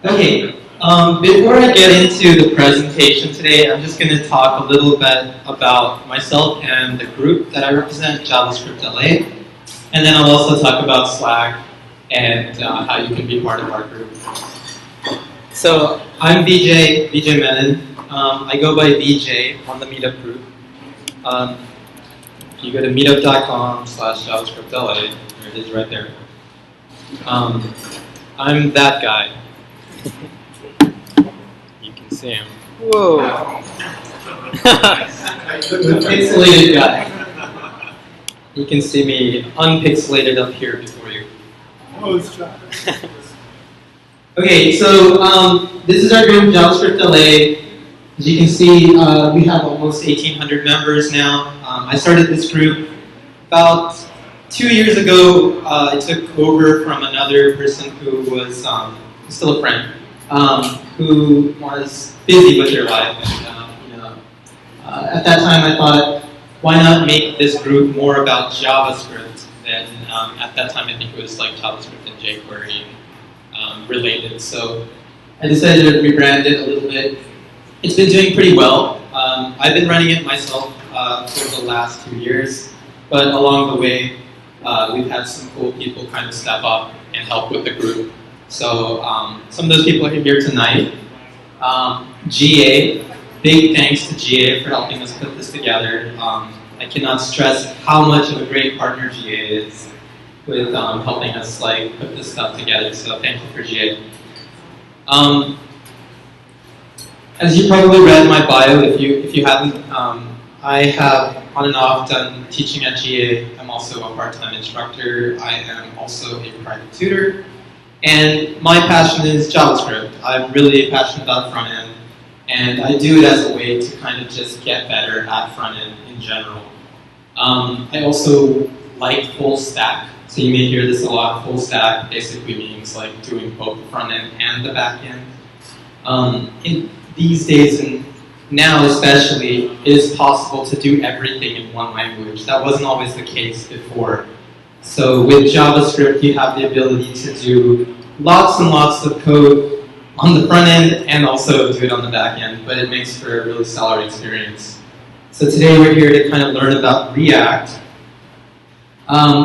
Okay, before I get into the presentation today, I'm just going to talk a little bit about myself and the group that I represent, JavaScriptLA, and then I'll also talk about Slack and how you can be part of our group. So I'm VJ Menon. I go by VJ on the Meetup group. If you go to meetup.com/JavaScriptLA, there it is right there. I'm that guy. You can see him. Whoa. The pixelated guy. You can see me unpixelated up here before you. Okay, so this is our group, JavaScriptLA. As you can see, we have almost 1,800 members now. I started this group about 2 years ago. I took over from another person who was still a friend, who was busy with their life. And, at that time, I thought, why not make this group more about JavaScript? And at that time, I think it was like JavaScript and jQuery related. So I decided to rebrand it a little bit. It's been doing pretty well. I've been running it myself for the last 2 years, but along the way, we've had some cool people kind of step up and help with the group. So some of those people are here tonight. GA, big thanks to GA for helping us put this together. I cannot stress how much of a great partner GA is with helping us put this stuff together. So thank you for GA. As you probably read my bio, if you haven't, I have on and off done teaching at GA. I'm also a part-time instructor. I am also a private tutor. And my passion is JavaScript. I'm really passionate about front end. And I do it as a way to kind of just get better at front end in general. I also like full stack. So you may hear this a lot. Full stack basically means like doing both the front end and the back end. In these days, and now especially, it is possible to do everything in one language. That wasn't always the case before. So with JavaScript, you have the ability to do lots and lots of code on the front end and also do it on the back end, but it makes for a really solid experience. So today we're here to kind of learn about React.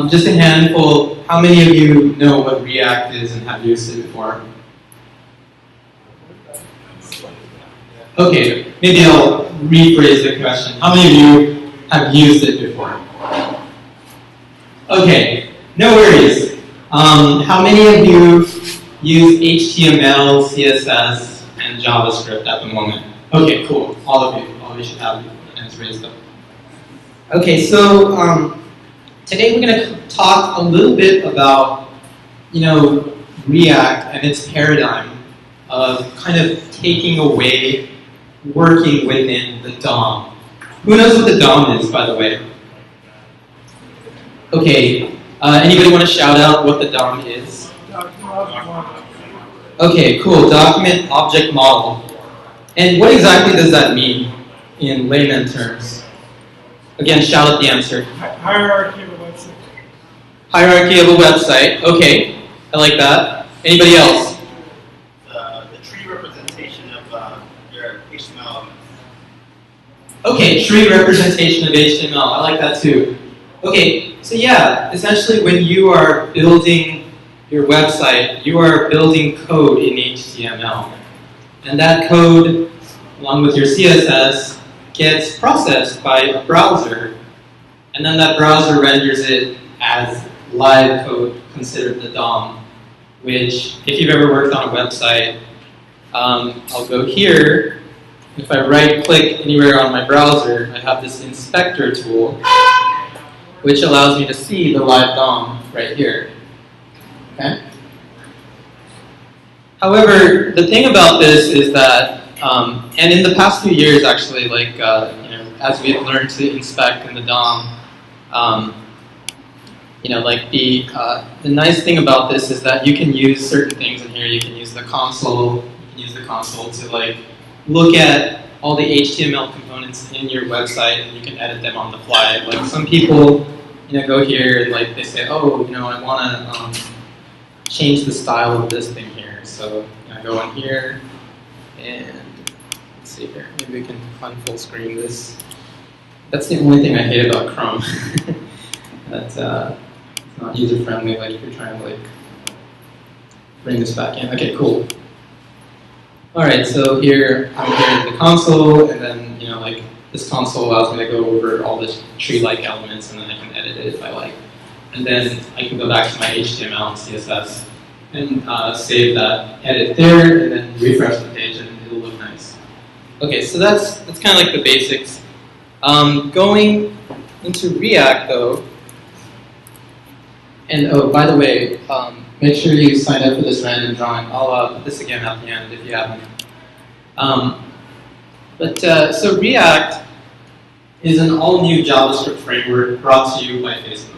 Just a handful, how many of you know what React is and have used it before? Okay, maybe I'll rephrase the question. How many of you have used it before? Okay, no worries. How many of you use HTML, CSS, and JavaScript at the moment? Okay, cool. All of you should have your hands raised up. Okay, so today we're going to talk a little bit about, React and its paradigm of kind of taking away working within the DOM. Who knows what the DOM is, by the way? Okay, anybody want to shout out what the DOM is? Okay, cool. Document Object Model. And what exactly does that mean in layman terms? Again, shout out the answer. Hierarchy of a website. Hierarchy of a website. Okay, I like that. Anybody else? The tree representation of your HTML. Okay, tree representation of HTML. I like that too. Okay, so yeah, essentially when you are building your website, you are building code in HTML. And that code, along with your CSS, gets processed by a browser. And then that browser renders it as live code considered the DOM, which, if you've ever worked on a website, I'll go here. If I right-click anywhere on my browser, I have this inspector tool, which allows me to see the live DOM right here. Okay? However, the thing about this is that, and in the past few years, actually, as we've learned to inspect in the DOM, the nice thing about this is that you can use certain things in here. You can use the console. You can use the console to look at all the HTML components in your website, and you can edit them on the fly. Like some people, go here and they say, oh, I want to change the style of this thing here. So I go in here, and let's see here. Maybe we can full screen this. That's the only thing I hate about Chrome. That it's not user friendly. Like if you're trying to like bring this back in. Okay, cool. All right, so here I'm here in the console, and then like this console allows me to go over all the tree-like elements, and then I can edit it if I like. And then I can go back to my HTML and CSS and save that edit there, and then refresh the page, and it'll look nice. Okay, so that's kind of like the basics. Going into React though, and oh, by the way, make sure you sign up for this random drawing. I'll put this again at the end if you haven't. So React is an all-new JavaScript framework brought to you by Facebook.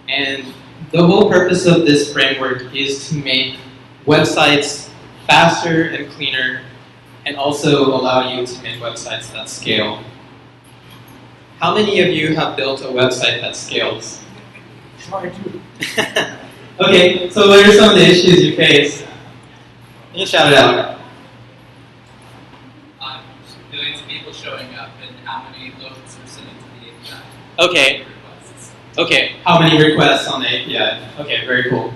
And the whole purpose of this framework is to make websites faster and cleaner, and also allow you to make websites that scale. How many of you have built a website that scales? Try to. Okay, so what are some of the issues you face? You can shout it out. Millions of people showing up, and how many loads are sending to the API. Okay. Okay, how many requests on the API? Okay, very cool.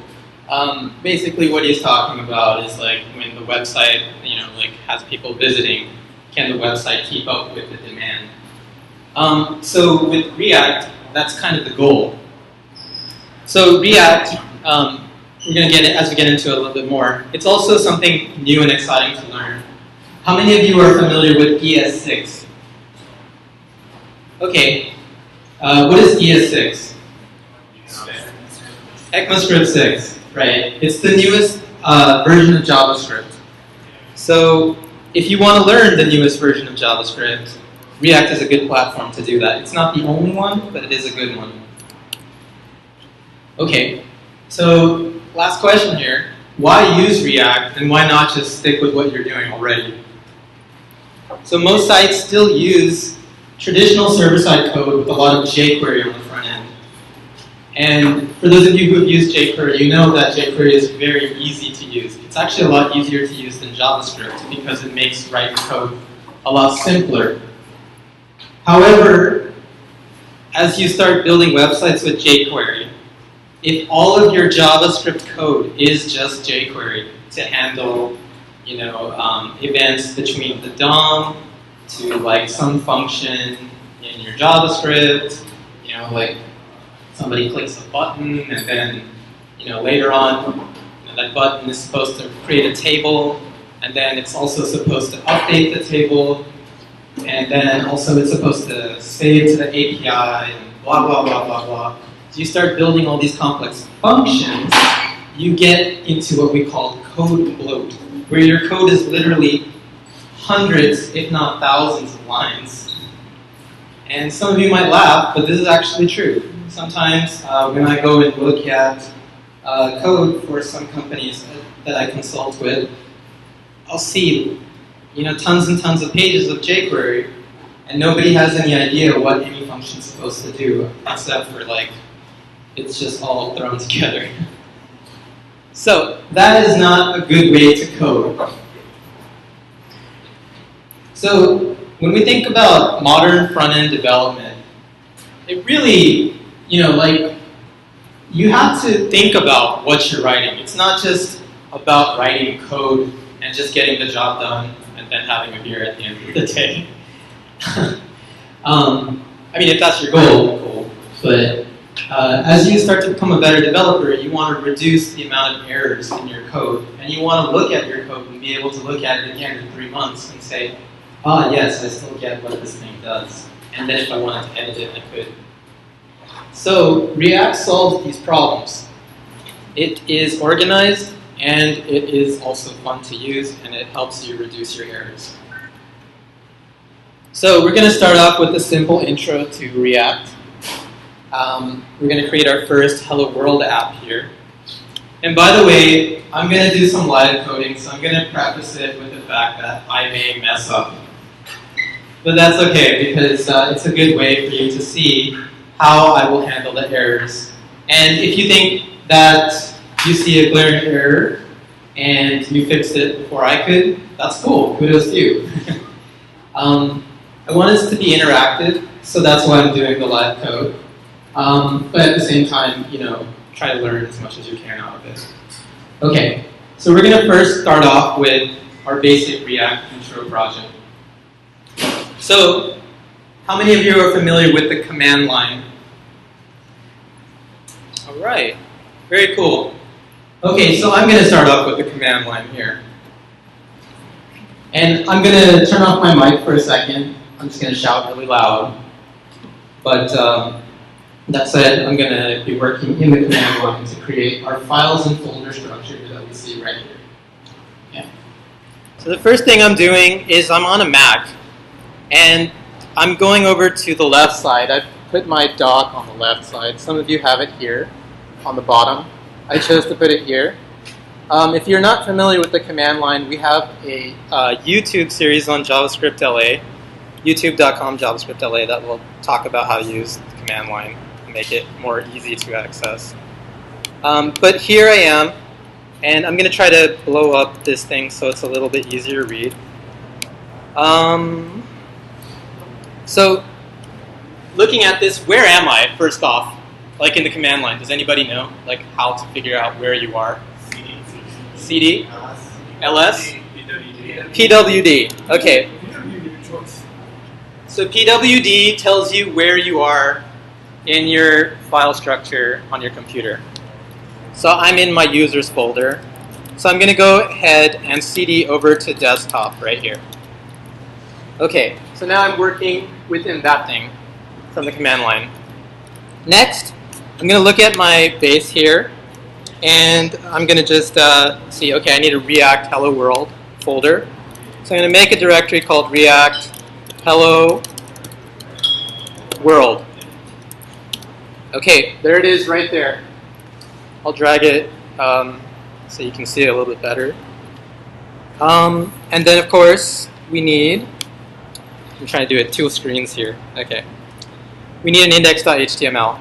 Basically what he's talking about is like when the website, like has people visiting, can the website keep up with the demand? So with React, that's kind of the goal. So React, we're going to get it as we get into it a little bit more. It's also something new and exciting to learn. How many of you are familiar with ES6? Okay, what is ES6? ECMAScript 6, right? It's the newest version of JavaScript. So if you want to learn the newest version of JavaScript, React is a good platform to do that. It's not the only one, but it is a good one. Okay, so last question here. Why use React, and why not just stick with what you're doing already? So most sites still use traditional server-side code with a lot of jQuery on the front end. And for those of you who have used jQuery, you know that jQuery is very easy to use. It's actually a lot easier to use than JavaScript because it makes writing code a lot simpler. However, as you start building websites with jQuery, if all of your JavaScript code is just jQuery to handle, events between the DOM to like some function in your JavaScript, like somebody clicks a button and then, later on, that button is supposed to create a table, and then it's also supposed to update the table, and then also it's supposed to save to the API, and blah, blah, blah, blah, blah. So you start building all these complex functions, you get into what we call code bloat, where your code is literally hundreds, if not thousands of lines. And some of you might laugh, but this is actually true. Sometimes when I go and look at code for some companies that I consult with, I'll see tons and tons of pages of jQuery, and nobody has any idea what any function is supposed to do, except for it's just all thrown together. So that is not a good way to code. So when we think about modern front-end development, it really, you have to think about what you're writing. It's not just about writing code and just getting the job done and then having a beer at the end of the day. If that's your goal, cool. But as you start to become a better developer, you want to reduce the amount of errors in your code. And you want to look at your code and be able to look at it again in 3 months and say, yes, I still get what this thing does. And then if I wanted to edit it, I could. So React solves these problems. It is organized, and it is also fun to use, and it helps you reduce your errors. So we're going to start off with a simple intro to React. We're going to create our first Hello World app here. And by the way, I'm going to do some live coding, so I'm going to preface it with the fact that I may mess up. But that's okay, because it's a good way for you to see how I will handle the errors. And if you think that you see a glaring error, and you fixed it before I could. That's cool. Kudos to you. I want us to be interactive, so that's why I'm doing the live code. But at the same time, try to learn as much as you can out of it. Okay, so we're going to first start off with our basic React intro project. So, how many of you are familiar with the command line? All right, very cool. Okay, so I'm going to start off with the command line here. And I'm going to turn off my mic for a second. I'm just going to shout really loud. But that said, I'm going to be working in the command line to create our files and folder structure that we see right here. Yeah. So the first thing I'm doing is I'm on a Mac, and I'm going over to the left side. I've put my dock on the left side. Some of you have it here on the bottom. I chose to put it here. If you're not familiar with the command line, we have a YouTube series on JavaScriptLA, youtube.com JavaScriptLA, that will talk about how to use the command line and make it more easy to access. But here I am, and I'm going to try to blow up this thing so it's a little bit easier to read. So, looking at this, where am I, first off? Like in the command line, does anybody know like how to figure out where you are? CD? LS? PWD. Okay. So PWD tells you where you are in your file structure on your computer. So I'm in my users folder. So I'm going to go ahead and CD over to desktop right here. Okay, so now I'm working within that thing from the command line. Next, I'm going to look at my base here, and I'm going to just see, okay, I need a React Hello World folder. So I'm going to make a directory called React Hello World. Okay, there it is right there. I'll drag it so you can see it a little bit better. And then, of course, we need, I'm trying to do it 2 screens here. Okay. We need an index.html.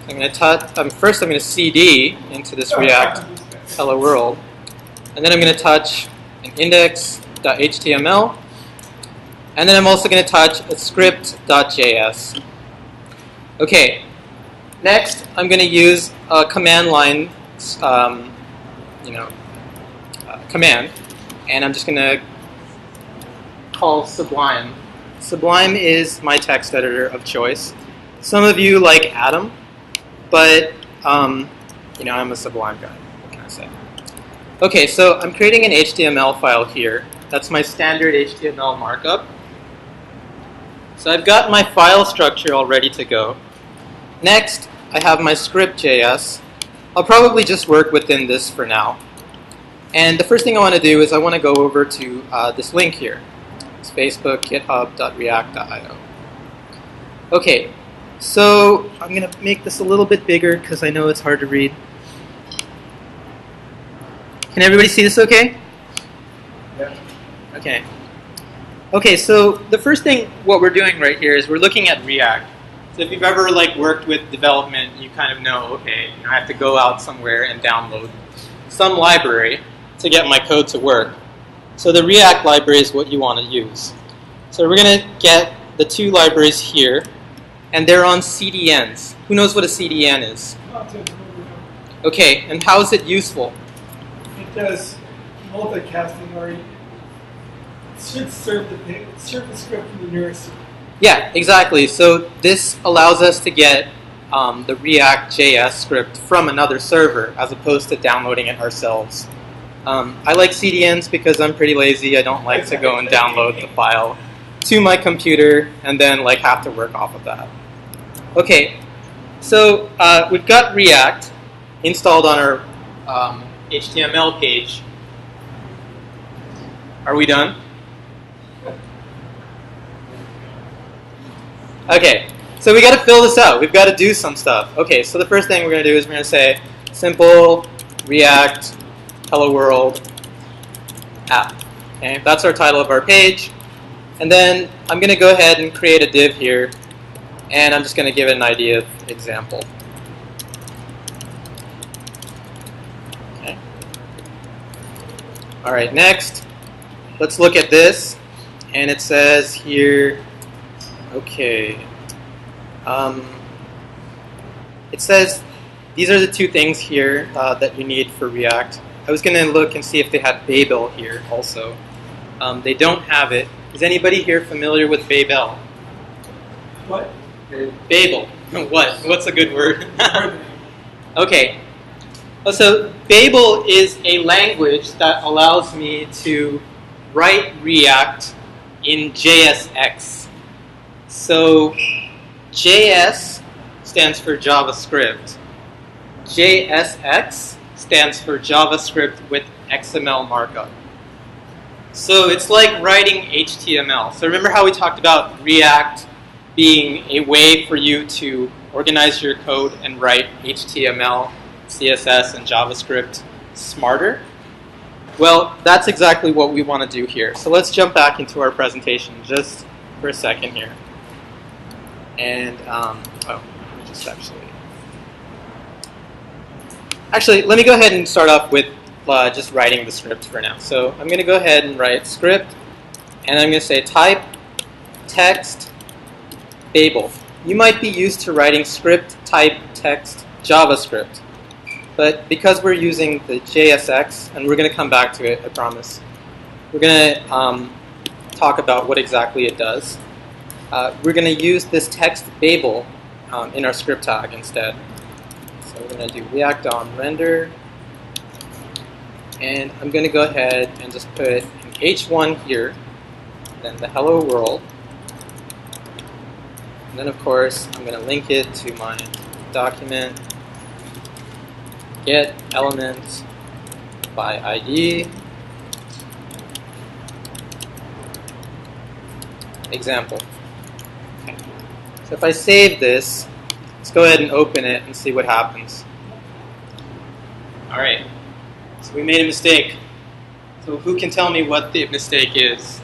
I'm going to first I'm going to CD into this React Hello World, and then I'm going to touch an index.html, and then I'm also going to touch a script.js. Okay. Next, I'm going to use a command line, command, and I'm just going to call Sublime. Sublime is my text editor of choice. Some of you like Atom, but I'm a Sublime guy. What can I say? Okay, so I'm creating an HTML file here. That's my standard HTML markup. So I've got my file structure all ready to go. Next, I have my script.js. I'll probably just work within this for now. And the first thing I want to do is I want to go over to this link here. It's Facebook, github.react.io. Okay, so I'm going to make this a little bit bigger because I know it's hard to read. Can everybody see this okay? Yeah. Okay. Okay, so the first thing what we're doing right here is we're looking at React. So if you've ever worked with development, you kind of know, okay, I have to go out somewhere and download some library to get my code to work. So the React library is what you want to use. So we're going to get the 2 libraries here, and they're on CDNs. Who knows what a CDN is? Okay, and how is it useful? It does multicasting, or it should serve the script from the nearest. Yeah, exactly. So this allows us to get the React.js script from another server as opposed to downloading it ourselves. I like CDNs because I'm pretty lazy. I don't like to go and download the file to my computer and then have to work off of that. Okay, so we've got React installed on our HTML page. Are we done? Okay, so we got to fill this out. We've got to do some stuff. Okay, so the first thing we're going to do is we're going to say simple React Hello World app. Okay, that's our title of our page. And then I'm going to go ahead and create a div here, and I'm just going to give it an idea of example. Okay. All right, next, let's look at this. And it says here, okay, it says these are the two things here that you need for React. I was going to look and see if they had Babel here also. They don't have it. Is anybody here familiar with Babel? What? Babel. What? What's a good word? Okay. So Babel is a language that allows me to write React in JSX. So JS stands for JavaScript. JSX stands for JavaScript with XML markup. So it's like writing HTML. So remember how we talked about React being a way for you to organize your code and write HTML, CSS, and JavaScript smarter? Well, that's exactly what we want to do here. So let's jump back into our presentation just for a second here. And, let me just actually, let me go ahead and start off with just writing the script for now. So I'm going to go ahead and write script, and I'm going to say type text Babel. You might be used to writing script type text JavaScript, but because we're using the JSX, and we're going to come back to it, I promise, we're going to talk about what exactly it does. We're going to use this text Babel in our script tag instead. So we're going to do React render, and I'm going to go ahead and just put an h1 here, then the hello world, and then of course I'm going to link it to my document, get element by ID, example. Okay. So if I save this, let's go ahead and open it and see what happens. All right. So we made a mistake. So who can tell me what the mistake is?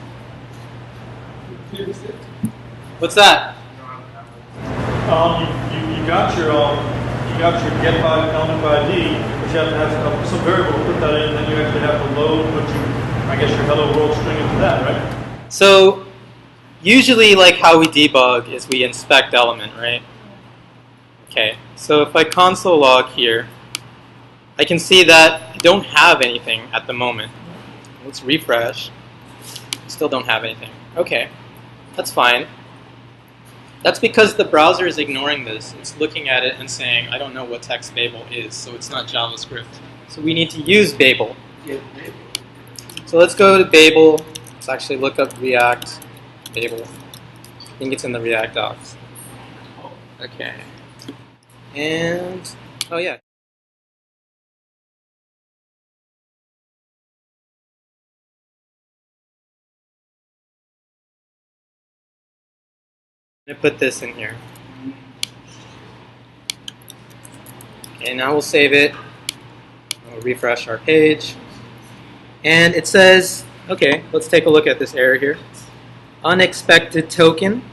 What's that? You got your get by element by ID, but you have to have some variable to put that in, and then you actually have to load I guess your hello world string into that, right? So usually, like how we debug is we inspect element, right? Okay. So if I console log here, I can see that I don't have anything at the moment. Let's refresh. Still don't have anything. Okay, that's fine. That's because the browser is ignoring this. It's looking at it and saying, I don't know what text Babel is, so it's not JavaScript. So we need to use Babel. So let's go to Babel. Let's actually look up React Babel. I think it's in the React docs. Okay. And, oh yeah. I'm going to put this in here. Okay, now we'll save it. We'll refresh our page. And it says, okay, let's take a look at this error here. Unexpected token,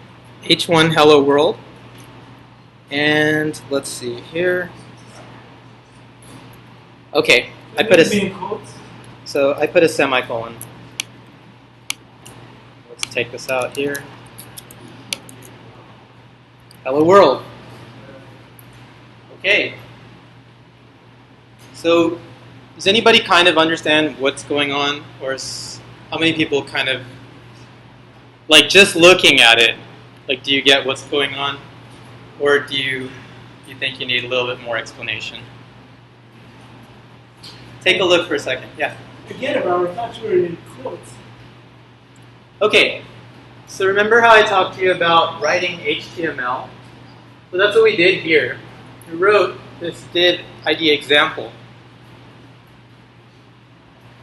h1 hello world. And let's see here. Okay, I put a semicolon. Let's take this out here. Hello world. Okay. So, does anybody kind of understand what's going on, or how many people kind of, like, just looking at it, like, do you get what's going on, or do you think you need a little bit more explanation? Take a look for a second. Yeah. Forget about it. I thought you were in quotes. Okay. So remember how I talked to you about writing HTML? So that's what we did here. We wrote this div ID example.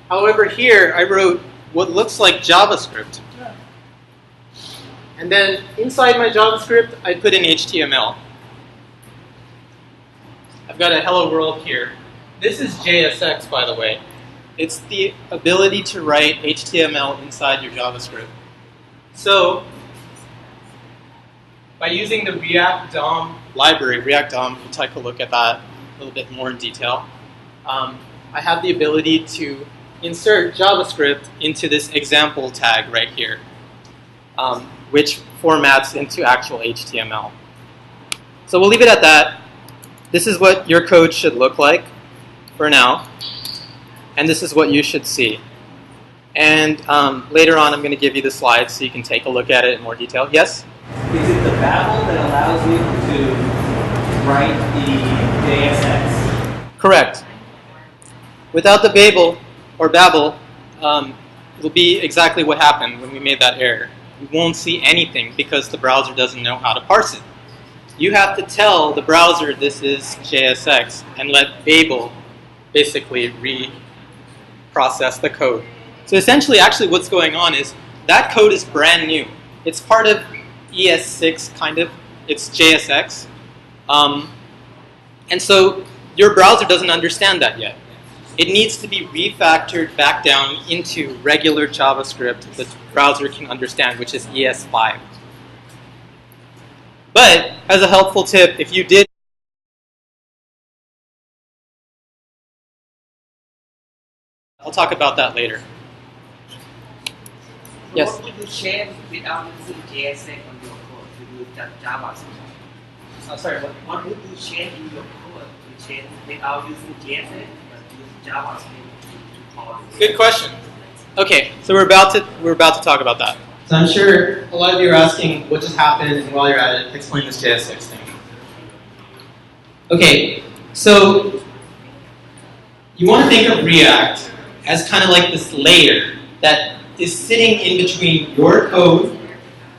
However, here I wrote what looks like JavaScript. Yeah. And then inside my JavaScript, I put in HTML. I've got a hello world here. This is JSX, by the way. It's the ability to write HTML inside your JavaScript. So, by using the React DOM library, React DOM, we'll take a look at that a little bit more in detail. I have the ability to insert JavaScript into this example tag right here, which formats into actual HTML. So we'll leave it at that. This is what your code should look like for now. And this is what you should see. And later on, I'm going to give you the slides so you can take a look at it in more detail. Yes? Is it the Babel that allows you to write the JSX? Correct. Without the Babel, it'll be exactly what happened when we made that error. You won't see anything because the browser doesn't know how to parse it. You have to tell the browser this is JSX and let Babel basically reprocess the code. So essentially, actually what's going on is that code is brand new. It's part of ES6, kind of. It's JSX. And so your browser doesn't understand that yet. It needs to be refactored back down into regular JavaScript that the browser can understand, which is ES5. But as a helpful tip, if you did, I'll talk about that later. Yes? What would you change without using JSX on your code to use JavaScript? Sorry, what? What would you change in your code to change without using JSX but use JavaScript to call it? Good question. Okay, so we're about to talk about that. So I'm sure a lot of you are asking what just happened, and while you're at it, explain this JS6 thing. Okay, so you want to think of React as kind of like this layer that is sitting in between your code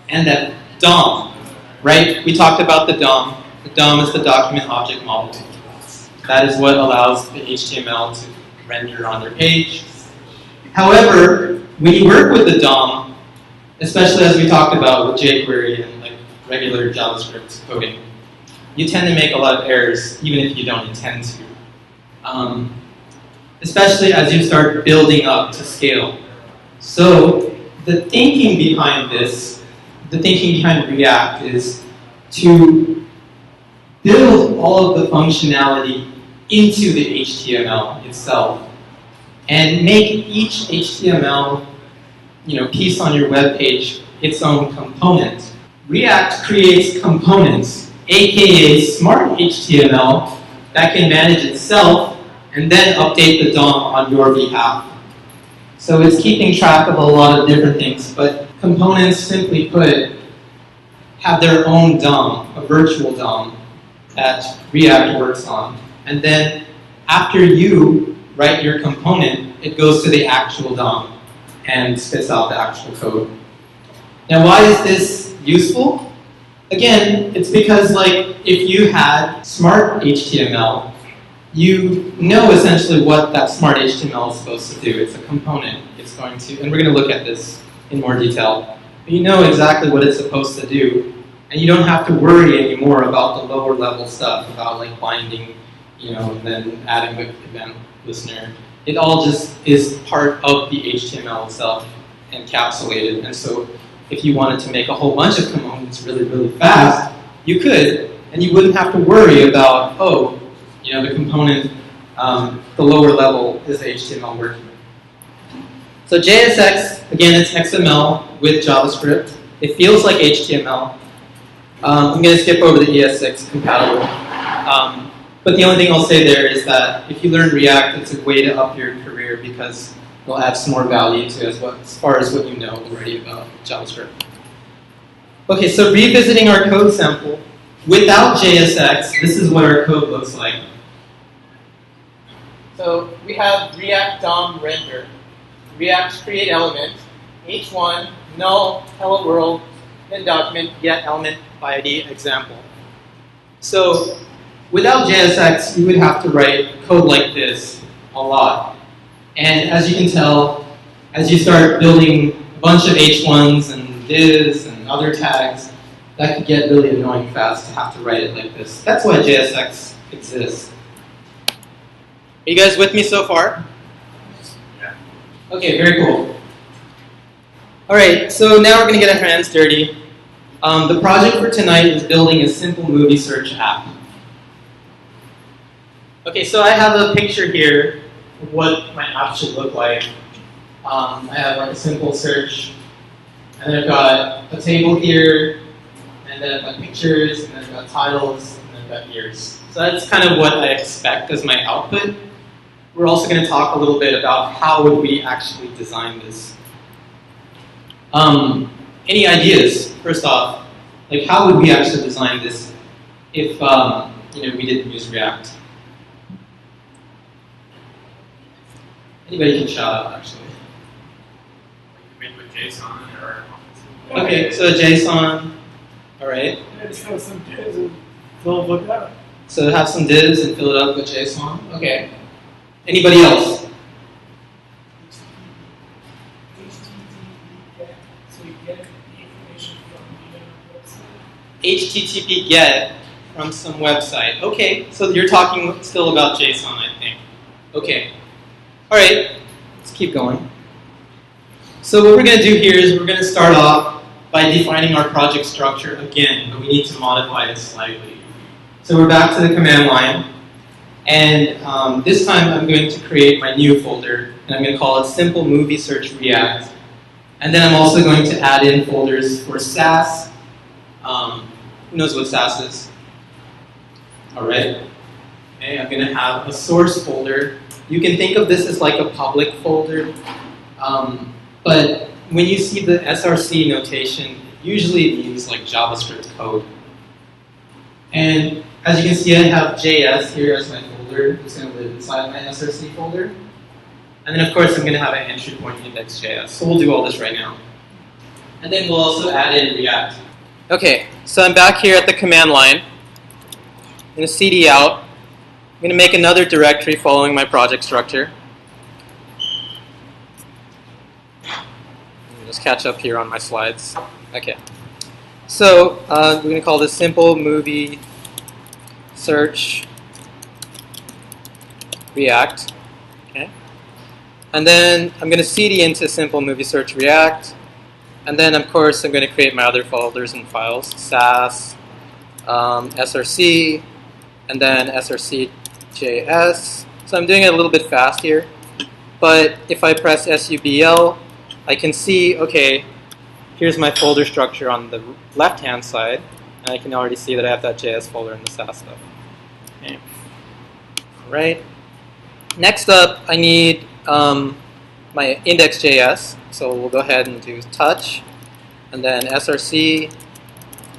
and that DOM, right? We talked about the DOM. The DOM is the document object model. That is what allows the HTML to render on their page. However, when you work with the DOM, especially as we talked about with jQuery and like regular JavaScript coding, you tend to make a lot of errors even if you don't intend to. Especially as you start building up to scale. So the thinking behind this, the thinking behind React is to build all of the functionality into the HTML itself and make each HTML piece on your web page its own component. React creates components, aka smart HTML, that can manage itself and then update the DOM on your behalf. So it's keeping track of a lot of different things, but components, simply put, have their own DOM, a virtual DOM that React works on. And then after you write your component, it goes to the actual DOM and spits out the actual code. Now, why is this useful? Again, it's because if you had smart HTML, you know essentially what that smart HTML is supposed to do. It's a component. It's going to, and we're going to look at this in more detail. But you know exactly what it's supposed to do, and you don't have to worry anymore about the lower level stuff, about binding, and then adding the event listener. It all just is part of the HTML itself, encapsulated. And so if you wanted to make a whole bunch of components really, really fast, you could, and you wouldn't have to worry about, the component, the lower level is HTML working. So JSX, again, it's XML with JavaScript. It feels like HTML. I'm going to skip over the ES6 compatible. But the only thing I'll say there is that if you learn React, it's a way to up your career because it'll add some more value to as far as what you know already about JavaScript. Okay, so revisiting our code sample, without JSX, this is what our code looks like. So we have React DOM render, React create element, h1, null, hello world, then document, get element by ID example. So without JSX, you would have to write code like this a lot. And as you can tell, as you start building a bunch of h1s and divs and other tags, that could get really annoying fast to have to write it like this. That's why JSX exists. Are you guys with me so far? Yeah. Okay, very cool. All right, so now we're going to get our hands dirty. The project for tonight is building a simple movie search app. Okay, so I have a picture here what my app should look like. I have like a simple search, and then I've got a table here, and then I've got pictures, and then I've got titles, and then I've got years. So that's kind of what I expect as my output. We're also going to talk a little bit about how would we actually design this. Any ideas? First off, like how would we actually design this if we didn't use React? Anybody can shout out, actually. Like with JSON or. Okay, so JSON. All right. Yeah, just have some divs and fill it with that. So have some divs and fill it up with JSON. Okay. Anybody else? HTTP GET from some website. Okay, so you're talking still about JSON, I think. Okay. All right, let's keep going. So what we're going to do here is we're going to start off by defining our project structure again, but we need to modify it slightly. So we're back to the command line. And this time I'm going to create my new folder, and I'm going to call it Simple Movie Search React. And then I'm also going to add in folders for Sass. Who knows what Sass is? All right. Okay, I'm going to have a source folder. You can think of this as like a public folder. But when you see the SRC notation, usually it means like JavaScript code. And as you can see, I have JS here as my folder. It's going to live inside my SRC folder. And then, of course, I'm going to have an entry point index.js. So we'll do all this right now. And then we'll also add in React. Okay, so I'm back here at the command line. I'm going to cd out. I'm going to make another directory following my project structure. Let me just catch up here on my slides. Okay. So we're going to call this Simple Movie Search React. Okay. And then I'm going to cd into Simple Movie Search React. And then, of course, I'm going to create my other folders and files, Sass, SRC, and then SRC.js. So I'm doing it a little bit fast here. But if I press SUBL, I can see, okay, here's my folder structure on the left-hand side. And I can already see that I have that JS folder and the Sass stuff. Okay. All right. Next up, I need my index.js. So we'll go ahead and do touch, and then src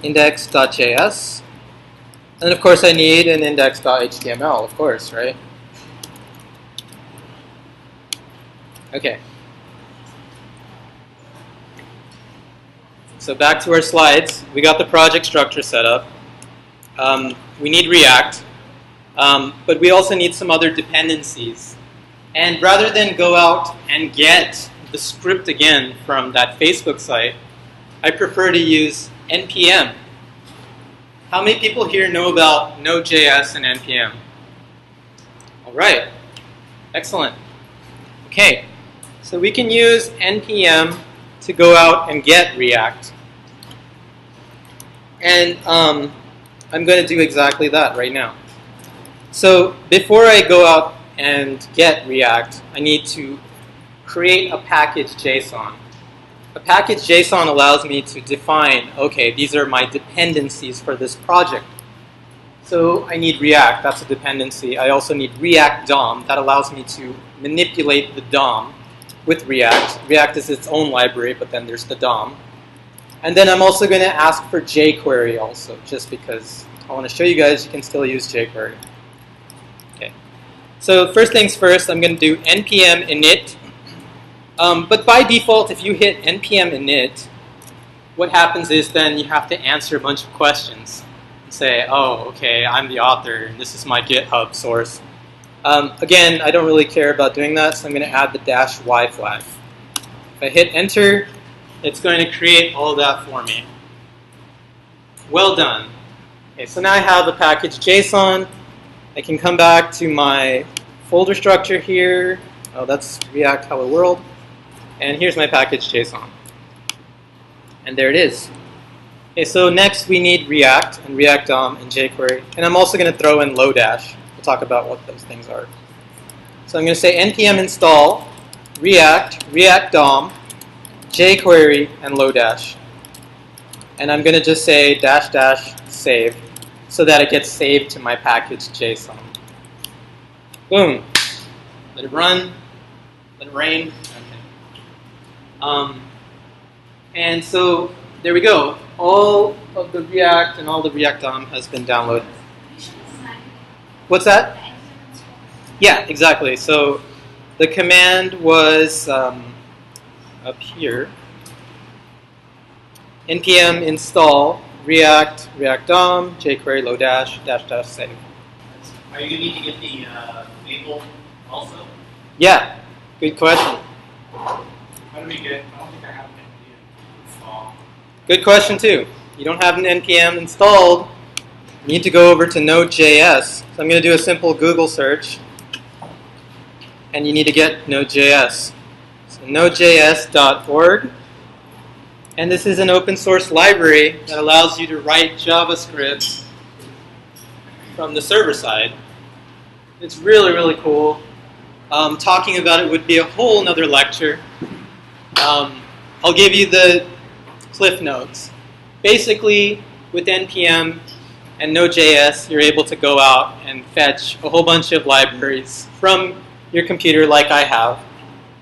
index.js. And then, of course, I need an index.html, of course, right? Okay. So back to our slides. We got the project structure set up. We need React, but we also need some other dependencies. And rather than go out and get the script again from that Facebook site, I prefer to use NPM. How many people here know about Node.js and NPM? All right, excellent. Okay, so we can use NPM to go out and get React. And I'm going to do exactly that right now. So before I go out and get React, I need to create a package JSON. A package JSON allows me to define, okay, these are my dependencies for this project. So I need React, that's a dependency. I also need React DOM, that allows me to manipulate the DOM with React. React is its own library, but then there's the DOM. And then I'm also going to ask for jQuery also, just because I want to show you guys you can still use jQuery. Okay. So first things first, I'm going to do npm init. But by default, if you hit npm init, what happens is then you have to answer a bunch of questions. Say, oh, okay, I'm the author, and this is my GitHub source. Again, I don't really care about doing that, so I'm going to add the -y flag. If I hit enter, it's going to create all of that for me. Well done. Okay, so now I have a package JSON. I can come back to my folder structure here. Oh, that's React Hello World. And here's my package JSON. And there it is. Okay, so next we need React and React DOM and jQuery. And I'm also going to throw in Lodash. We'll talk about what those things are. So I'm going to say npm install React, React DOM, jQuery, and Lodash. And I'm going to just say -- save so that it gets saved to my package JSON. Boom. Let it run. Let it rain. Okay. And so there we go. All of the React and all the React DOM has been downloaded. What's that? Yeah, exactly. So the command was up here. npm install React, React DOM, jQuery, Lodash, -- save. Are you going to need to get the label also? Yeah, good question. How do we get? I don't think I have an NPM install. Good question too. You don't have an npm installed. You need to go over to Node.js. So I'm going to do a simple Google search. And you need to get Node.js. So nodejs.org. And this is an open source library that allows you to write JavaScript from the server side. It's really, really cool. Talking about it would be a whole nother lecture. I'll give you the cliff notes. Basically, with npm and Node.js, you're able to go out and fetch a whole bunch of libraries from your computer like I have.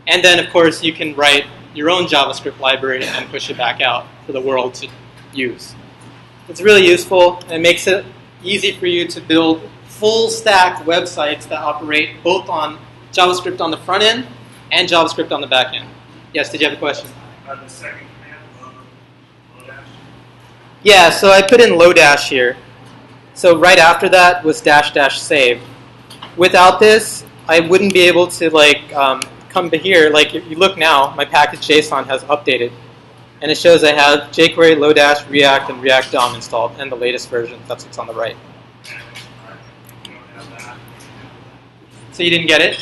And then, of course, you can write your own JavaScript library and push it back out for the world to use. It's really useful, and it makes it easy for you to build full-stack websites that operate both on JavaScript on the front end and JavaScript on the back end. Yes, did you have a question? The second command, Lodash. Yeah, so I put in Lodash here. So right after that was -- save. Without this, I wouldn't be able to come to here. Like if you look now, my package JSON has updated. And it shows I have jQuery, Lodash, React, and React DOM installed, and the latest version. That's what's on the right. So you didn't get it?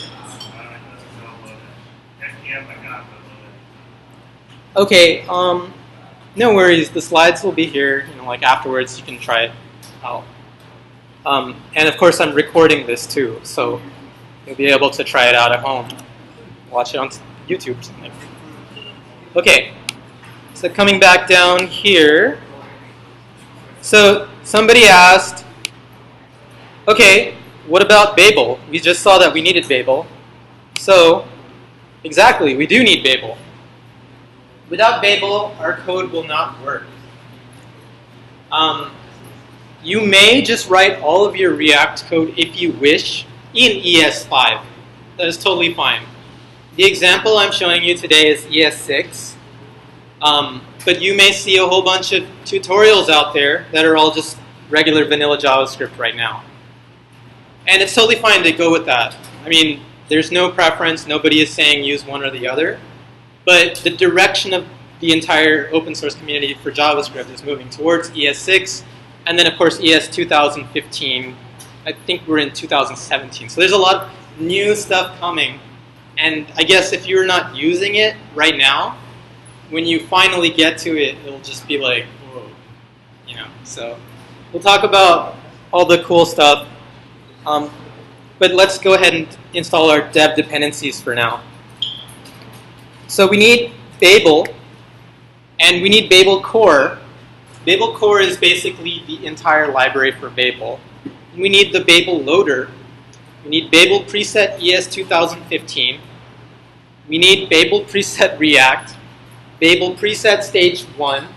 Okay, no worries. The slides will be here. Afterwards, you can try it out. And of course, I'm recording this too, so you'll be able to try it out at home. Watch it on YouTube or something. Okay, so coming back down here. So somebody asked, okay, what about Babel? We just saw that we needed Babel. So, exactly, we do need Babel. Without Babel, our code will not work. You may just write all of your React code if you wish in ES5. That is totally fine. The example I'm showing you today is ES6. But you may see a whole bunch of tutorials out there that are all just regular vanilla JavaScript right now. And it's totally fine to go with that. I mean, there's no preference. Nobody is saying use one or the other. But the direction of the entire open source community for JavaScript is moving towards ES6. And then, of course, ES 2015. I think we're in 2017. So there's a lot of new stuff coming. And I guess if you're not using it right now, when you finally get to it, it'll just be like, whoa. So we'll talk about all the cool stuff. But let's go ahead and install our dev dependencies for now. So we need Babel, and we need Babel core. Babel core is basically the entire library for Babel. We need the Babel loader. We need Babel preset ES 2015. We need Babel preset React, Babel preset stage 1,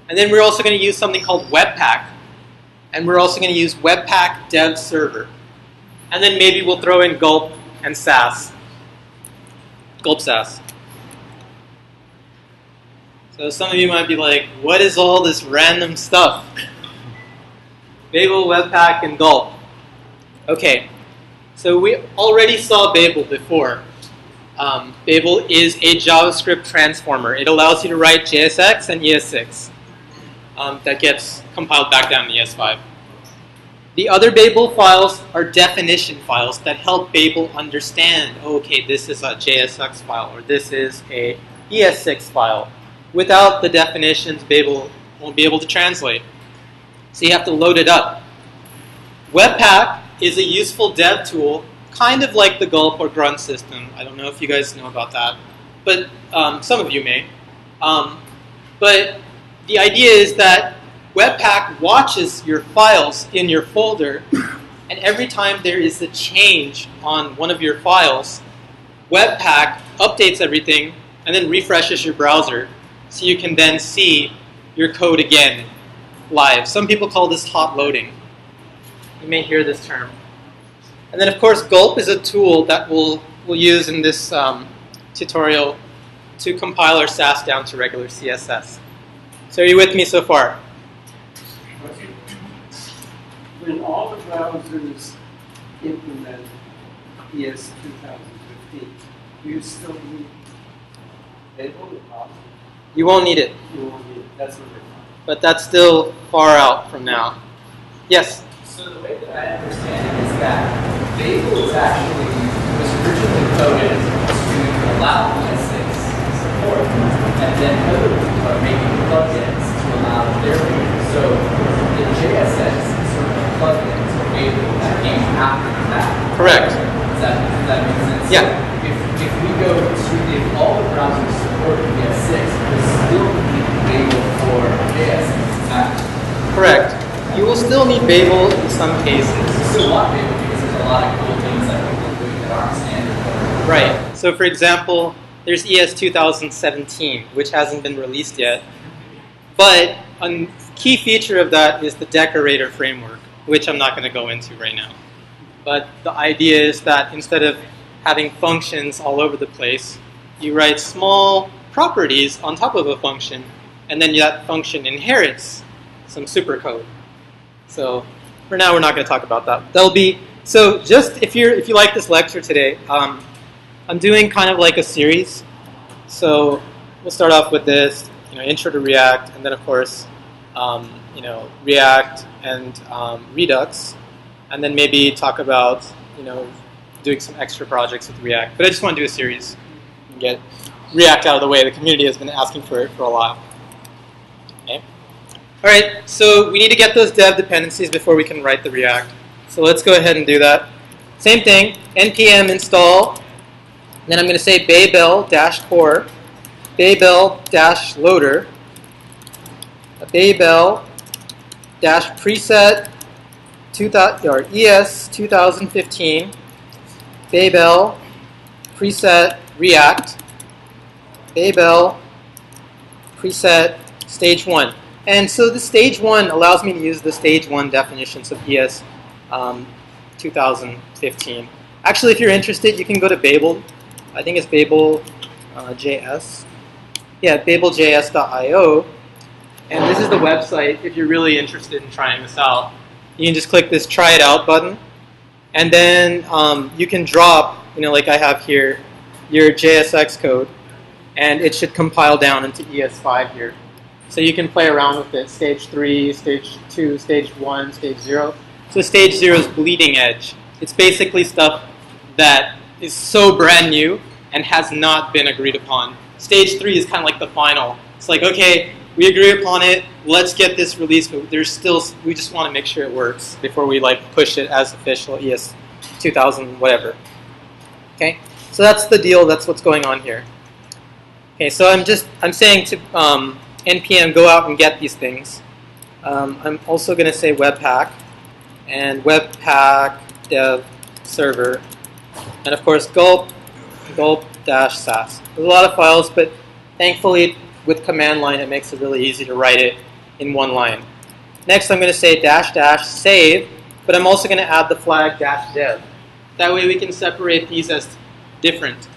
and then we're also going to use something called Webpack, and we're also going to use Webpack dev server. And then maybe we'll throw in Gulp and Sass. Gulp Sass. So some of you might be like, what is all this random stuff? Babel, Webpack, and Gulp. Okay, so we already saw Babel before. Babel is a JavaScript transformer. It allows you to write JSX and ES6. That gets compiled back down to ES5. The other Babel files are definition files that help Babel understand, oh, okay, this is a JSX file, or this is a ES6 file. Without the definitions, Babel won't be able to translate. So you have to load it up. Webpack is a useful dev tool kind of like the gulp or grunt system. I don't know if you guys know about that, but some of you may. But the idea is that Webpack watches your files in your folder, and every time there is a change on one of your files, Webpack updates everything and then refreshes your browser so you can then see your code again live. Some people call this hot loading. You may hear this term. And then, of course, Gulp is a tool that we'll use in this tutorial to compile our Sass down to regular CSS. So are you with me so far? When all the browsers implement ES 2015, do you still need Babel? You won't need it. You won't need it. That's what they're talking. But that's still far out from now. Yes? So the way that I understand it is that Babel was originally coded to allow ES6 support, and then other people are making plugins to allow their use. So the JSX is sort of a plugin to Babel that came after that. Correct. Does that make sense? Yeah. If we go to, if all the browsers support ES6, we still need Babel for JSX. Correct. You will still need Babel in some cases. You still want Babel because there's a lot of cool things that people are doing that aren't standard. Right. So for example, there's ES 2017, which hasn't been released yet. But a key feature of that is the decorator framework, which I'm not going to go into right now. But the idea is that instead of having functions all over the place, you write small properties on top of a function, and then that function inherits some supercode. So for now, we're not going to talk about that. There'll be, so just if you like this lecture today, I'm doing kind of like a series. So we'll start off with this, intro to React, and then of course, React and Redux, and then maybe talk about, doing some extra projects with React. But I just want to do a series and get React out of the way. The community has been asking for it for a while. Okay. All right, so we need to get those dev dependencies before we can write the React. So let's go ahead and do that. Same thing, npm install. Then I'm going to say babel-core, babel-loader, babel-preset ES 2015, babel preset React, babel preset stage 1. And so the stage 1 allows me to use the stage 1 definitions of ES 2015. Actually, if you're interested, you can go to Babel. I think it's Babel.js. Yeah, babeljs.io. And this is the website if you're really interested in trying this out. You can just click this try it out button. And then you can drop, like I have here, your JSX code. And it should compile down into ES5 here. So you can play around with it. Stage 3, stage 2, stage 1, stage 0. So stage 0 is bleeding edge. It's basically stuff that is so brand new and has not been agreed upon. Stage 3 is kind of like the final. It's like, okay, we agree upon it. Let's get this released, but we just want to make sure it works before we push it as official ES 2000 whatever. Okay, so that's the deal. That's what's going on here. Okay, so I'm saying to npm go out and get these things. I'm also going to say webpack and webpack dev server, and of course gulp-sass. There's a lot of files, but thankfully with command line it makes it really easy to write it in one line. Next I'm going to say -- save, but I'm also going to add the flag -dev. That way we can separate these as different.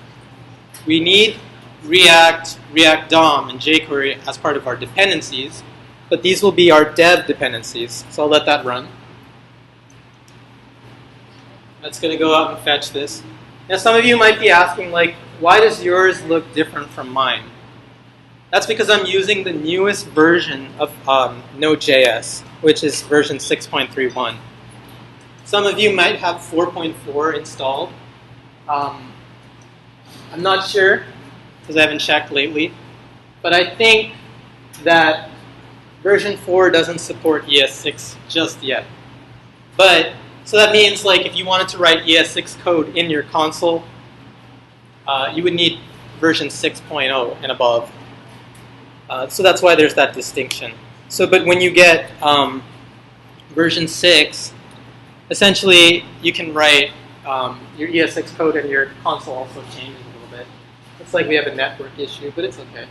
We need React, React DOM, and jQuery as part of our dependencies, but these will be our dev dependencies. So I'll let that run. That's going to go out and fetch this. Now some of you might be asking, why does yours look different from mine? That's because I'm using the newest version of Node.js, which is version 6.31. Some of you might have 4.4 installed. I'm not sure, because I haven't checked lately. But I think that version 4 doesn't support ES6 just yet. But So that means like if you wanted to write ES6 code in your console, you would need version 6.0 and above. So that's why there's that distinction. So, but when you get version 6, essentially you can write your ES6 code and your console also changes a little bit. It's like we have a network issue, but it's okay.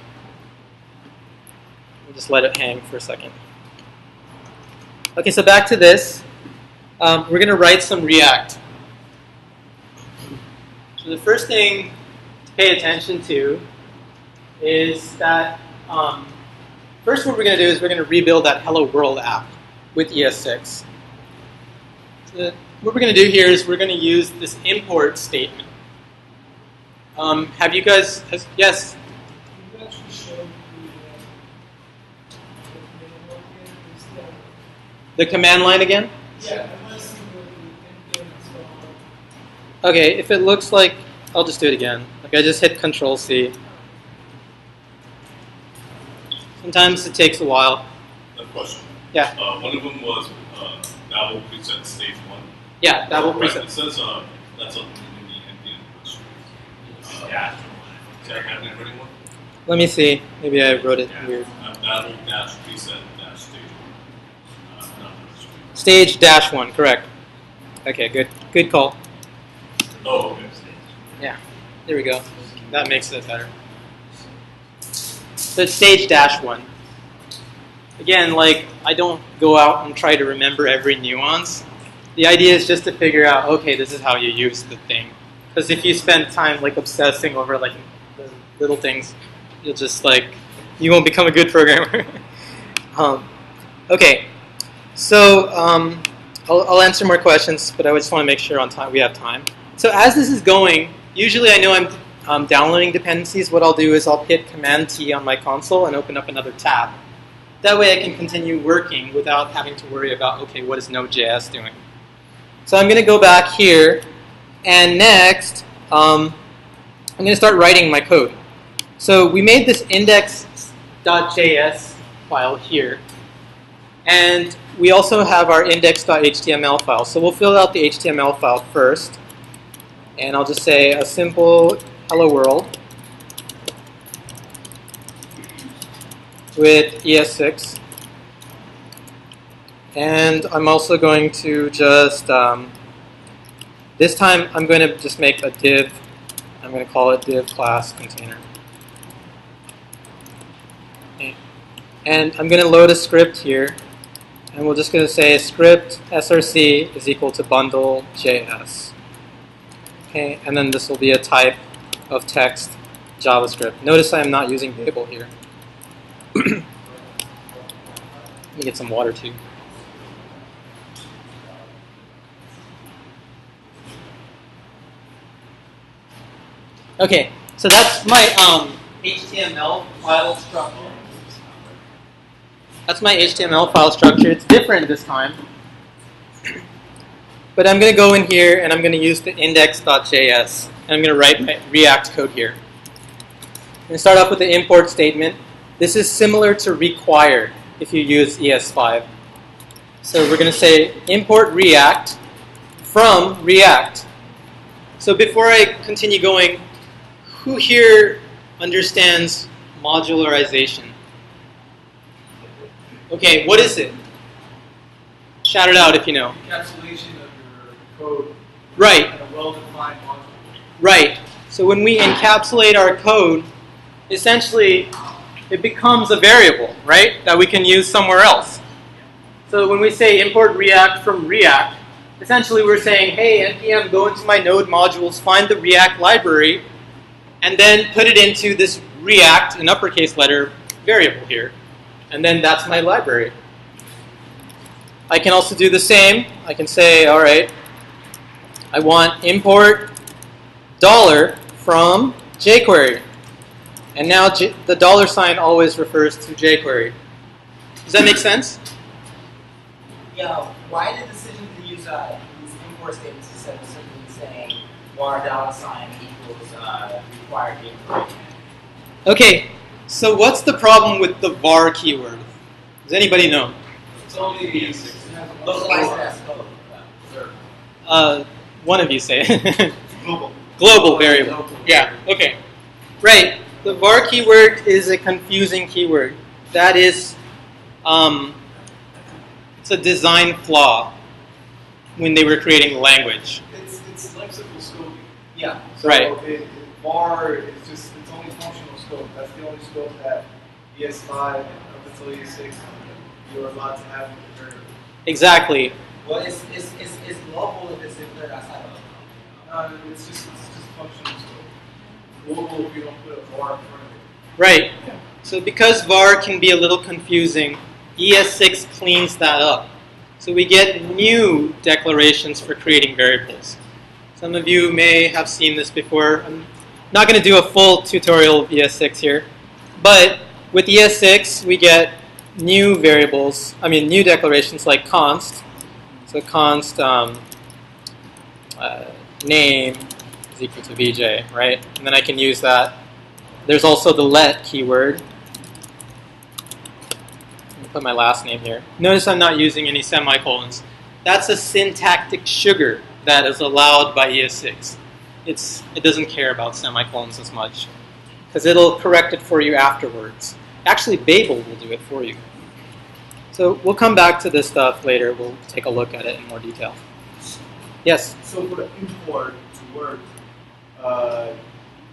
We'll just let it hang for a second. Okay, so back to this. We're going to write some React. So the first thing to pay attention to is that first what we're going to do is we're going to rebuild that Hello World app with ES6. So what we're going to do here is we're going to use this import statement. Have you guys, yes? Can you actually show The command line again? Yeah, I want to see what the endpoint is called. Okay, if it looks like, I'll just do it again. Like I just hit Control-C. Sometimes it takes a while. A question. Yeah. One of them was Babel preset stage 1. Yeah, Babel Right, preset. it says that's up in the NPM question. Yeah. Is that happening for anyone? Let me see. Maybe I wrote it weird. Babel dash preset dash stage 1. Stage -1, correct. Okay, good. Good call. Oh, okay. Yeah, there we go. That makes it better. So it's stage -1. Again, like, I don't go out and try to remember every nuance. The idea is just to figure out, okay, this is how you use the thing. Because if you spend time, like, obsessing over, like, the little things, you'll just, like, you won't become a good programmer. Okay, so I'll answer more questions, but I just want to make sure on time we have time. So as this is going, usually I know I'm downloading dependencies. What I'll do is I'll hit Command-T on my console and open up another tab. That way I can continue working without having to worry about, okay, what is Node.js doing? So I'm going to go back here, and next I'm going to start writing my code. So we made this index.js file here, and we also have our index.html file. So we'll fill out the HTML file first, and I'll just say a simple hello world with ES6. And I'm also going to just, this time I'm going to just make a div. I'm going to call it div class container. Okay. And I'm going to load a script here. And we're just going to say script src is equal to bundle.js. Okay, and then this will be a type of text JavaScript. Notice I am not using Babel here. Let me get some water too. Okay, so that's my HTML file structure. That's my HTML file structure. It's different this time. But I'm going to go in here and I'm going to use the index.js. And I'm going to write my React code here. I'm going to start off with the import statement. This is similar to require if you use ES5. So we're going to say import React from React. So before I continue going, who here understands modularization? Okay, what is it? Shout it out if you know. Encapsulation of your code Right. in a well-defined module. Right. So when we encapsulate our code, essentially it becomes a variable, right, that we can use somewhere else. So when we say import React from React, essentially we're saying, hey, npm, go into my node modules, find the React library, and then put it into this React, in uppercase letter, variable here. And then that's my library. I can also do the same. I can say, all right, I want import $ from jQuery. And now the $ always refers to jQuery. Does that make sense? Yeah, why the decision to use these import statements instead of simply saying var $ equals required jQuery? Okay, so what's the problem with the var keyword? Does anybody know? It's only the Localize it as code. One of you say it. Global. Global variable. Yeah, okay. Right. The var keyword is a confusing keyword. That is, it's a design flaw when they were creating the language. It's lexical scoping. Yeah. So Right. var is just, it's only functional scope. That's the only scope that ES5 and up until ES6 you're allowed to have in the variable. Exactly. Well, it's global if it's declared outside of It's just functional scope. Global if you don't put a var in front of it. Right. So because var can be a little confusing, ES6 cleans that up. So we get new declarations for creating variables. Some of you may have seen this before. I'm not going to do a full tutorial of ES6 here. But with ES6, we get new variables, new declarations like const. So const name is equal to VJ, right? And then I can use that. There's also the let keyword. Put my last name here. Notice I'm not using any semicolons. That's a syntactic sugar that is allowed by ES6. It doesn't care about semicolons as much because it'll correct it for you afterwards. Actually, Babel will do it for you. So we'll come back to this stuff later. We'll take a look at it in more detail. Yes? So for the import to work,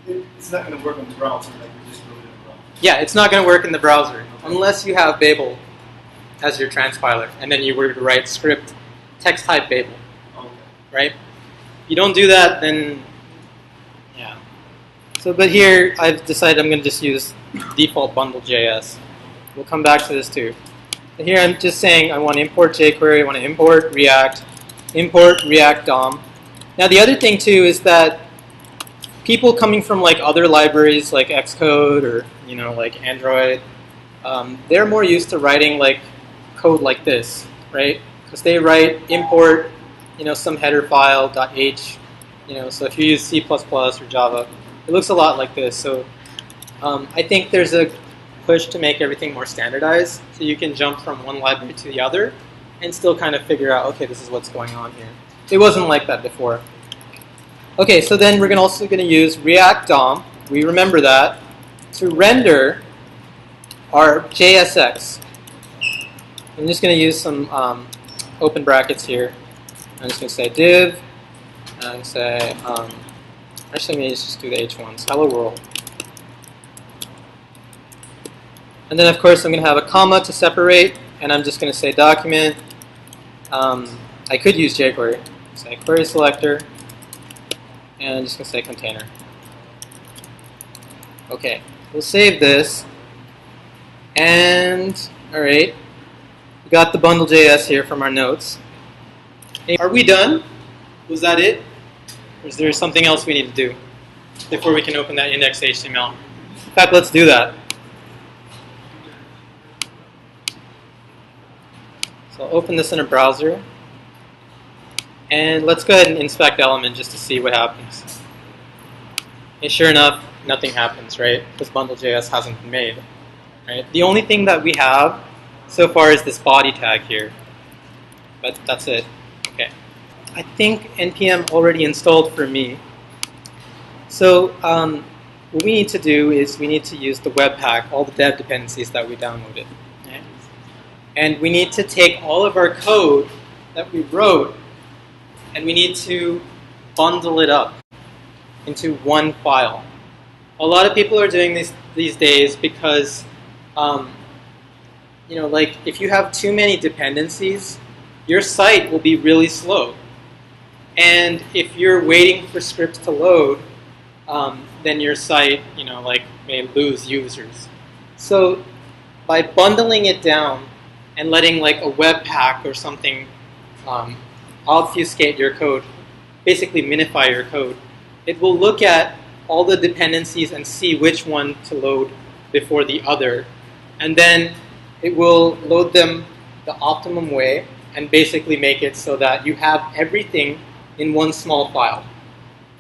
it's not going to work on the browser, like we just wrote it in the browser. Yeah, it's not going to work in the browser unless you have Babel as your transpiler, and then you were to write script text type Babel, right? If you don't do that, then yeah. So, but here I've decided I'm going to just use default bundle.js. We'll come back to this too. And here I'm just saying I want to import jQuery, I want to import React, import React DOM. Now the other thing too is that people coming from like other libraries like Xcode or like Android, they're more used to writing like code like this, right? Because they write import, some header file .h, so if you use C++ or Java, it looks a lot like this. So I think there's a push to make everything more standardized, so you can jump from one library to the other and still kind of figure out, okay, this is what's going on here. It wasn't like that before. Okay, so then we're also going to use React DOM. We remember that to render our JSX. I'm just going to use some open brackets here. I'm just going to say div, and I'm going to say, actually I'm going to just do the H1s, hello world. And then of course I'm going to have a comma to separate, and I'm just going to say document. I could use jQuery. Say query selector, and I'm just going to say container. Okay, we'll save this, and all right. Got the bundle.js here from our notes. Are we done? Was that it? Or is there something else we need to do before we can open that index.html? In fact, let's do that. So I'll open this in a browser. And let's go ahead and inspect element just to see what happens. And sure enough, nothing happens, right? Because bundle.js hasn't been made. Right? The only thing that we have so far is this body tag here, but that's it. Okay, I think npm already installed for me. So what we need to do is we need to use the webpack, all the dev dependencies that we downloaded, okay? And we need to take all of our code that we wrote, and we need to bundle it up into one file. A lot of people are doing this these days because like if you have too many dependencies, your site will be really slow. And if you're waiting for scripts to load, then your site, may lose users. So by bundling it down and letting like a webpack or something obfuscate your code, basically minify your code, it will look at all the dependencies and see which one to load before the other. And then it will load them the optimum way and basically make it so that you have everything in one small file.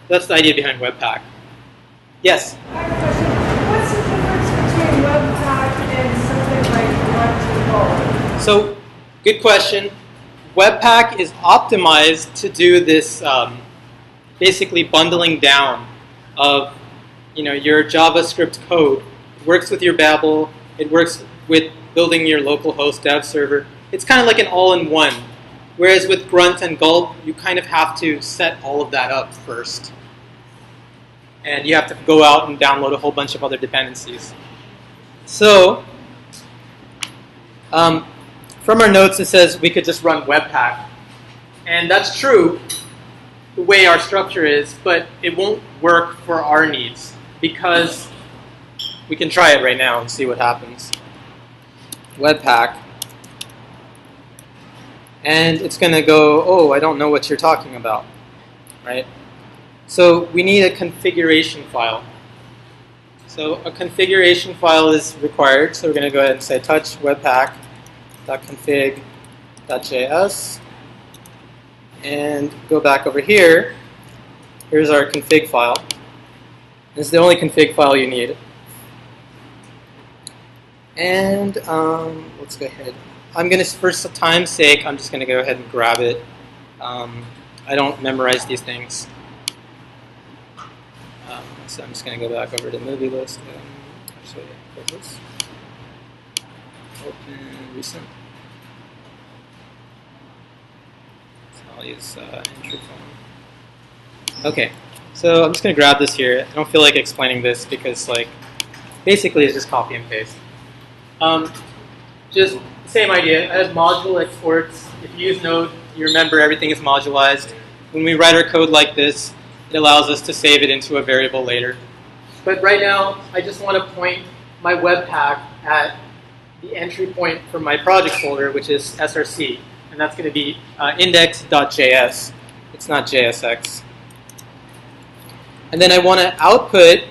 That's the idea behind Webpack. Yes? I have a question. What's the difference between Webpack and something like React.js? So, good question. Webpack is optimized to do this basically bundling down of your JavaScript code. It works with your Babel. It works with building your local host dev server. It's kind of like an all-in-one. Whereas with Grunt and Gulp, you kind of have to set all of that up first. And you have to go out and download a whole bunch of other dependencies. So, from our notes, it says we could just run Webpack. And that's true, the way our structure is, but it won't work for our needs because we can try it right now and see what happens. Webpack. And it's going to go, oh, I don't know what you're talking about, right? So we need a configuration file. So a configuration file is required. So we're going to go ahead and say touch webpack.config.js. And go back over here. Here's our config file. This is the only config file you need. And let's go ahead. I'm going to, for time's sake, I'm just going to go ahead and grab it. I don't memorize these things. So I'm just going to go back over to movie list. Actually, this. Open recent. So I'll use entry form. Okay, so I'm just going to grab this here. I don't feel like explaining this because, basically it's just copy and paste. Just same idea. I have module exports. If you use Node, you remember everything is modularized. When we write our code like this, it allows us to save it into a variable later. But right now, I just want to point my Webpack at the entry point for my project folder, which is src. And that's going to be index.js. It's not JSX. And then I want to output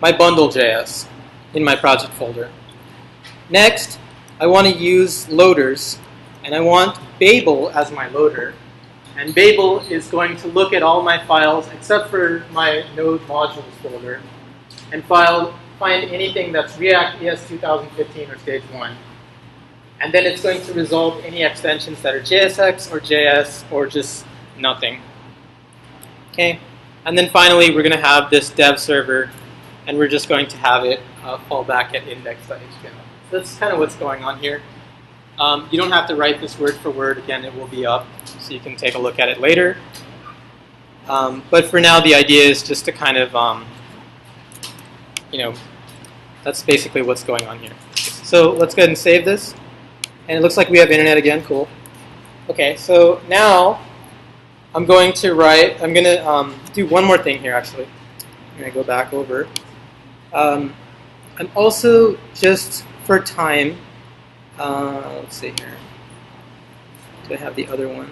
my bundle.js in my project folder. Next, I want to use loaders. And I want Babel as my loader. And Babel is going to look at all my files except for my Node modules folder and find anything that's React ES 2015 or stage 1. And then it's going to resolve any extensions that are JSX or JS or just nothing. Okay. And then finally, we're going to have this dev server, and we're just going to have it fall back at index.html. So that's kind of what's going on here. You don't have to write this word for word. Again, it will be up, so you can take a look at it later. But for now, the idea is just to kind of, that's basically what's going on here. So let's go ahead and save this. And it looks like we have internet again. Cool. Okay, so now I'm going to do one more thing here, actually. I'm going to go back over. I'm also, just for time, let's see here. Do I have the other one?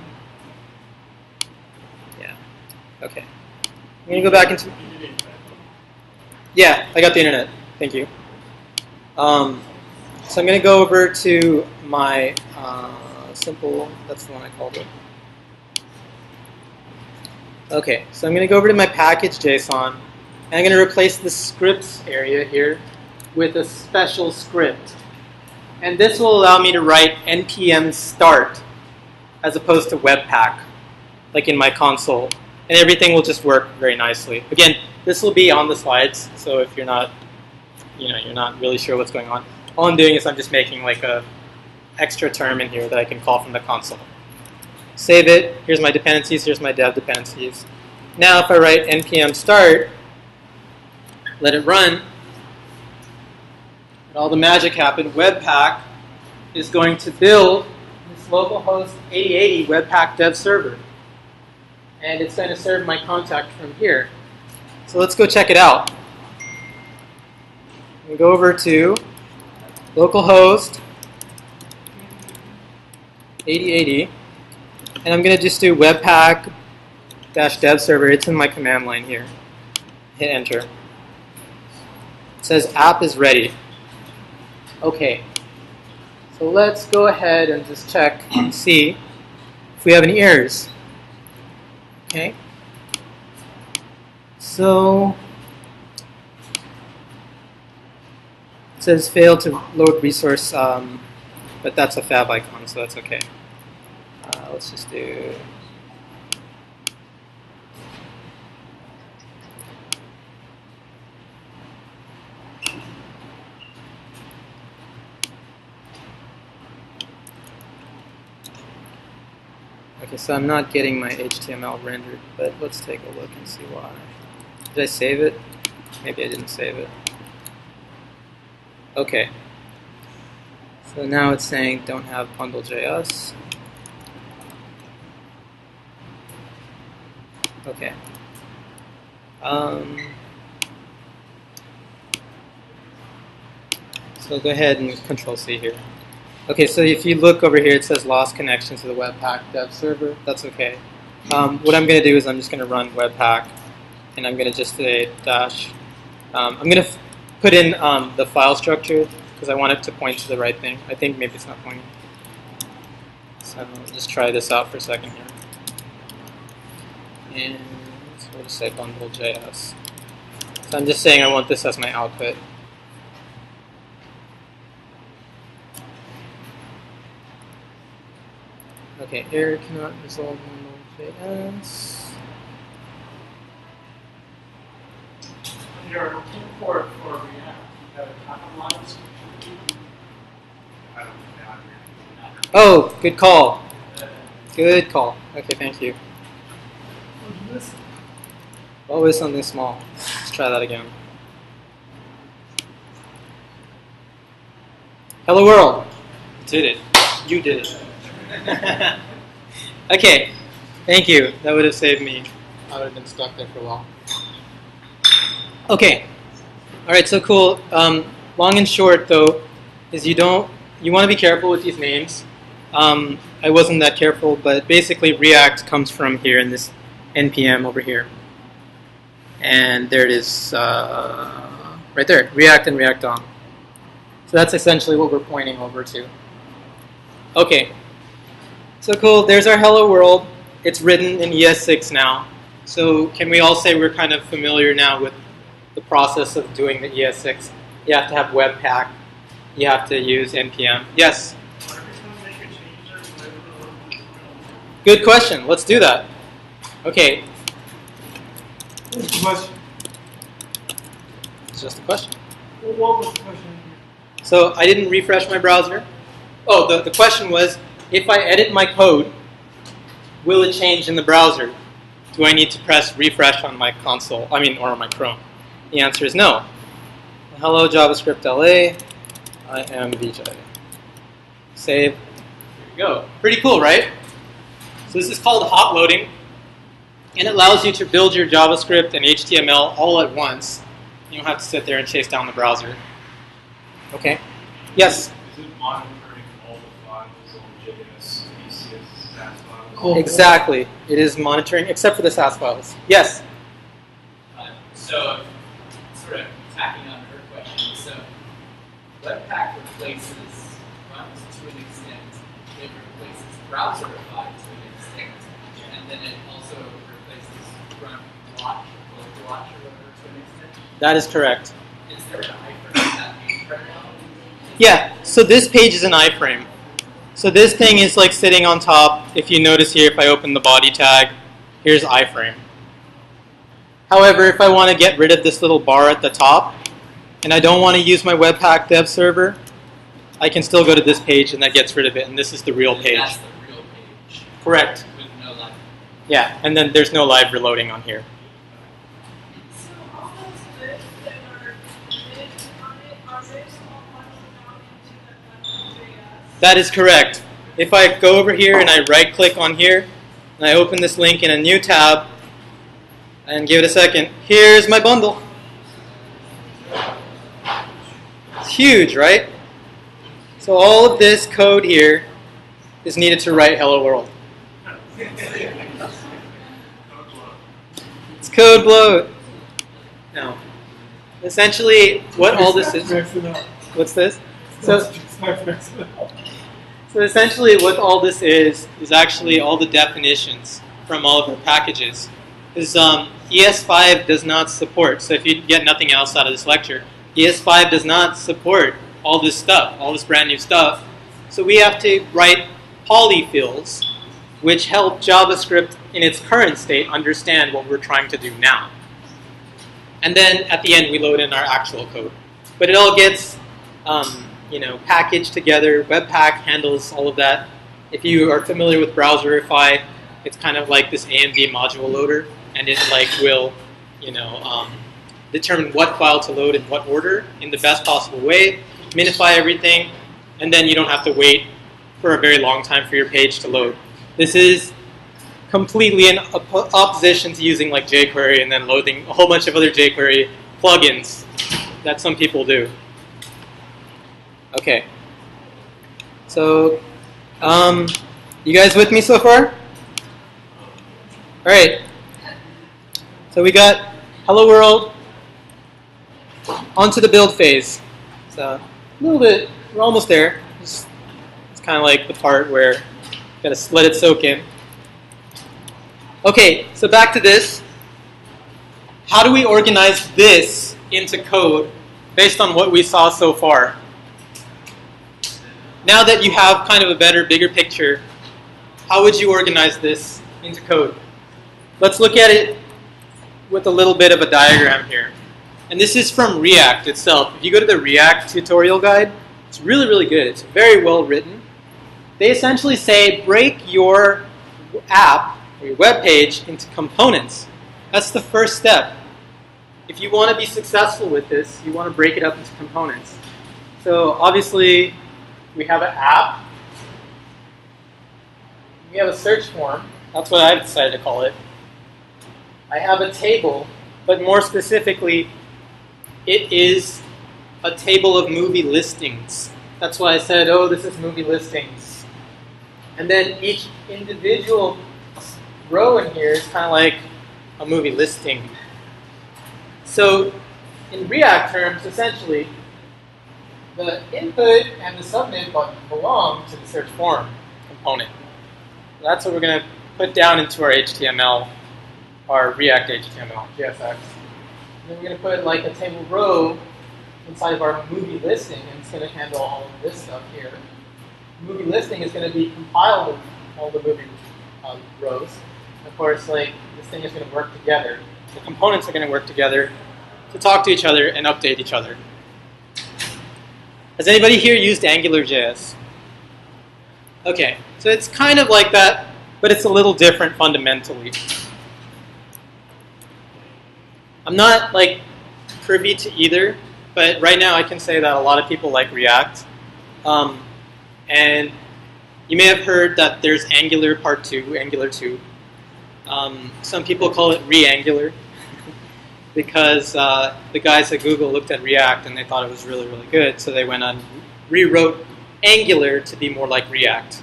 Yeah. Okay. I'm going to go back into... Yeah, I got the internet. Thank you. So I'm going to go over to my simple... That's the one I called it. Okay, so I'm going to go over to my package.json, and I'm going to replace the scripts area here with a special script. And this will allow me to write npm start as opposed to webpack, like in my console. And everything will just work very nicely. Again, this will be on the slides, so if you're not, you're not really sure what's going on, all I'm doing is I'm just making like a extra term in here that I can call from the console. Save it. Here's my dependencies. Here's my dev dependencies. Now if I write npm start, let it run, and all the magic happened. Webpack is going to build this localhost 8080 Webpack dev server. And it's going to serve my contact from here. So let's go check it out. We go over to localhost 8080. And I'm going to just do webpack-dev server. It's in my command line here. Hit enter. It says app is ready. Okay. So let's go ahead and just check and see if we have any errors. Okay. So it says failed to load resource, but that's a fab icon, so that's okay. let's just do. Okay, so I'm not getting my HTML rendered, but let's take a look and see why. Did I save it? Maybe I didn't save it. Okay. So now it's saying don't have bundle.js. Okay. So go ahead and Control C here. Okay, so if you look over here, it says lost connection to the Webpack dev server. That's okay. What I'm going to do is I'm just going to run Webpack, and I'm going to just say dash. I'm going to put in the file structure because I want it to point to the right thing. I think maybe it's not pointing. So I'll just try this out for a second here. And so we'll just say bundle.js. So I'm just saying I want this as my output. Okay, error cannot resolve bundle.js. Your import for React, you have a common lines. Oh, good call. Good call. Okay, thank you. Always something small. Let's try that again. Hello world. Did it. You did it. Okay, thank you. That would have saved me. I would have been stuck there for a while. Okay. All right. So cool. Long and short, though, is you want to be careful with these names. I wasn't that careful, but basically React comes from here in this npm over here, and there it is, right there. React and React DOM. So that's essentially what we're pointing over to. Okay. So cool. There's our hello world. It's written in ES6 now. So can we all say we're kind of familiar now with the process of doing the ES6? You have to have Webpack. You have to use npm. Yes? Good question. Let's do that. Okay. What's the question? It's just a question. Well, what was the question? So I didn't refresh my browser. Oh, the question was, if I edit my code, will it change in the browser? Do I need to press refresh on my console? Or on my Chrome? The answer is no. Hello, JavaScriptLA. I am VJ. Save. There you go. Pretty cool, right? So this is called hot loading, and it allows you to build your JavaScript and HTML all at once. You don't have to sit there and chase down the browser. Okay? Yes? Is it monitoring all the files on JS, ECS, SAS files? Cool. Exactly. It is monitoring, except for the SAS files. Yes? So, sort of tacking on her question, so Webpack replaces runs to an extent. It replaces browserify to an extent, and then it also replaces run watch or whatever to an extent. That is correct. Is there an iframe in that page right now? Yeah, so this page is an iframe. So this thing is like sitting on top. If you notice here, if I open the body tag, here's iframe. However, if I want to get rid of this little bar at the top, and I don't want to use my Webpack dev server, I can still go to this page, and that gets rid of it, and this is the real page. That's the real page. Correct. With no live. Yeah, and then there's no live reloading on here. So all those bits that are committed on it, are those all bundled down into that bundle.js? That is correct. If I go over here and I right-click on here, and I open this link in a new tab, and give it a second, here's my bundle. It's huge, right? So all of this code here is needed to write hello world. It's code bloat. No. Essentially, what all this is... What's this? So essentially what all this is actually all the definitions from all of our packages. Because ES5 does not support, so if you get nothing else out of this lecture, ES5 does not support all this stuff, all this brand new stuff. So we have to write polyfills, which help JavaScript in its current state understand what we're trying to do now. And then at the end, we load in our actual code. But it all gets packaged together. Webpack handles all of that. If you are familiar with Browserify, it's kind of like this AMD module loader, and it will determine what file to load in what order in the best possible way, minify everything, and then you don't have to wait for a very long time for your page to load. This is completely in opposition to using like jQuery and then loading a whole bunch of other jQuery plugins that some people do. Okay. So, you guys with me so far? All right. So we got hello world. Onto the build phase. So a little bit, we're almost there. It's kind of like the part where you gotta let it soak in. Okay, so back to this. How do we organize this into code based on what we saw so far? Now that you have kind of a better, bigger picture, how would you organize this into code? Let's look at it with a little bit of a diagram here. And this is from React itself. If you go to the React tutorial guide, it's really, really good. It's very well written. They essentially say break your app or your web page into components. That's the first step. If you want to be successful with this, you want to break it up into components. So obviously, we have an app. We have a search form. That's what I've decided to call it. I have a table, but more specifically, it is a table of movie listings. That's why I said, oh, this is movie listings. And then each individual row in here is kind of like a movie listing. So in React terms, essentially, the input and the submit button belong to the search form component. That's what we're going to put down into our HTML, our React HTML, JSX. And then we're going to put like a table row inside of our movie listing, and it's going to handle all of this stuff here. Movie listing is going to be compiled with all the movie rows. And of course, like this thing is going to work together. The components are going to work together to talk to each other and update each other. Has anybody here used AngularJS? Okay, so it's kind of like that, but it's a little different fundamentally. I'm not like privy to either, but right now I can say that a lot of people like React. And you may have heard that there's Angular Part 2, Angular 2. Some people call it Re-Angular because the guys at Google looked at React and they thought it was really, really good, so they went on rewrote Angular to be more like React.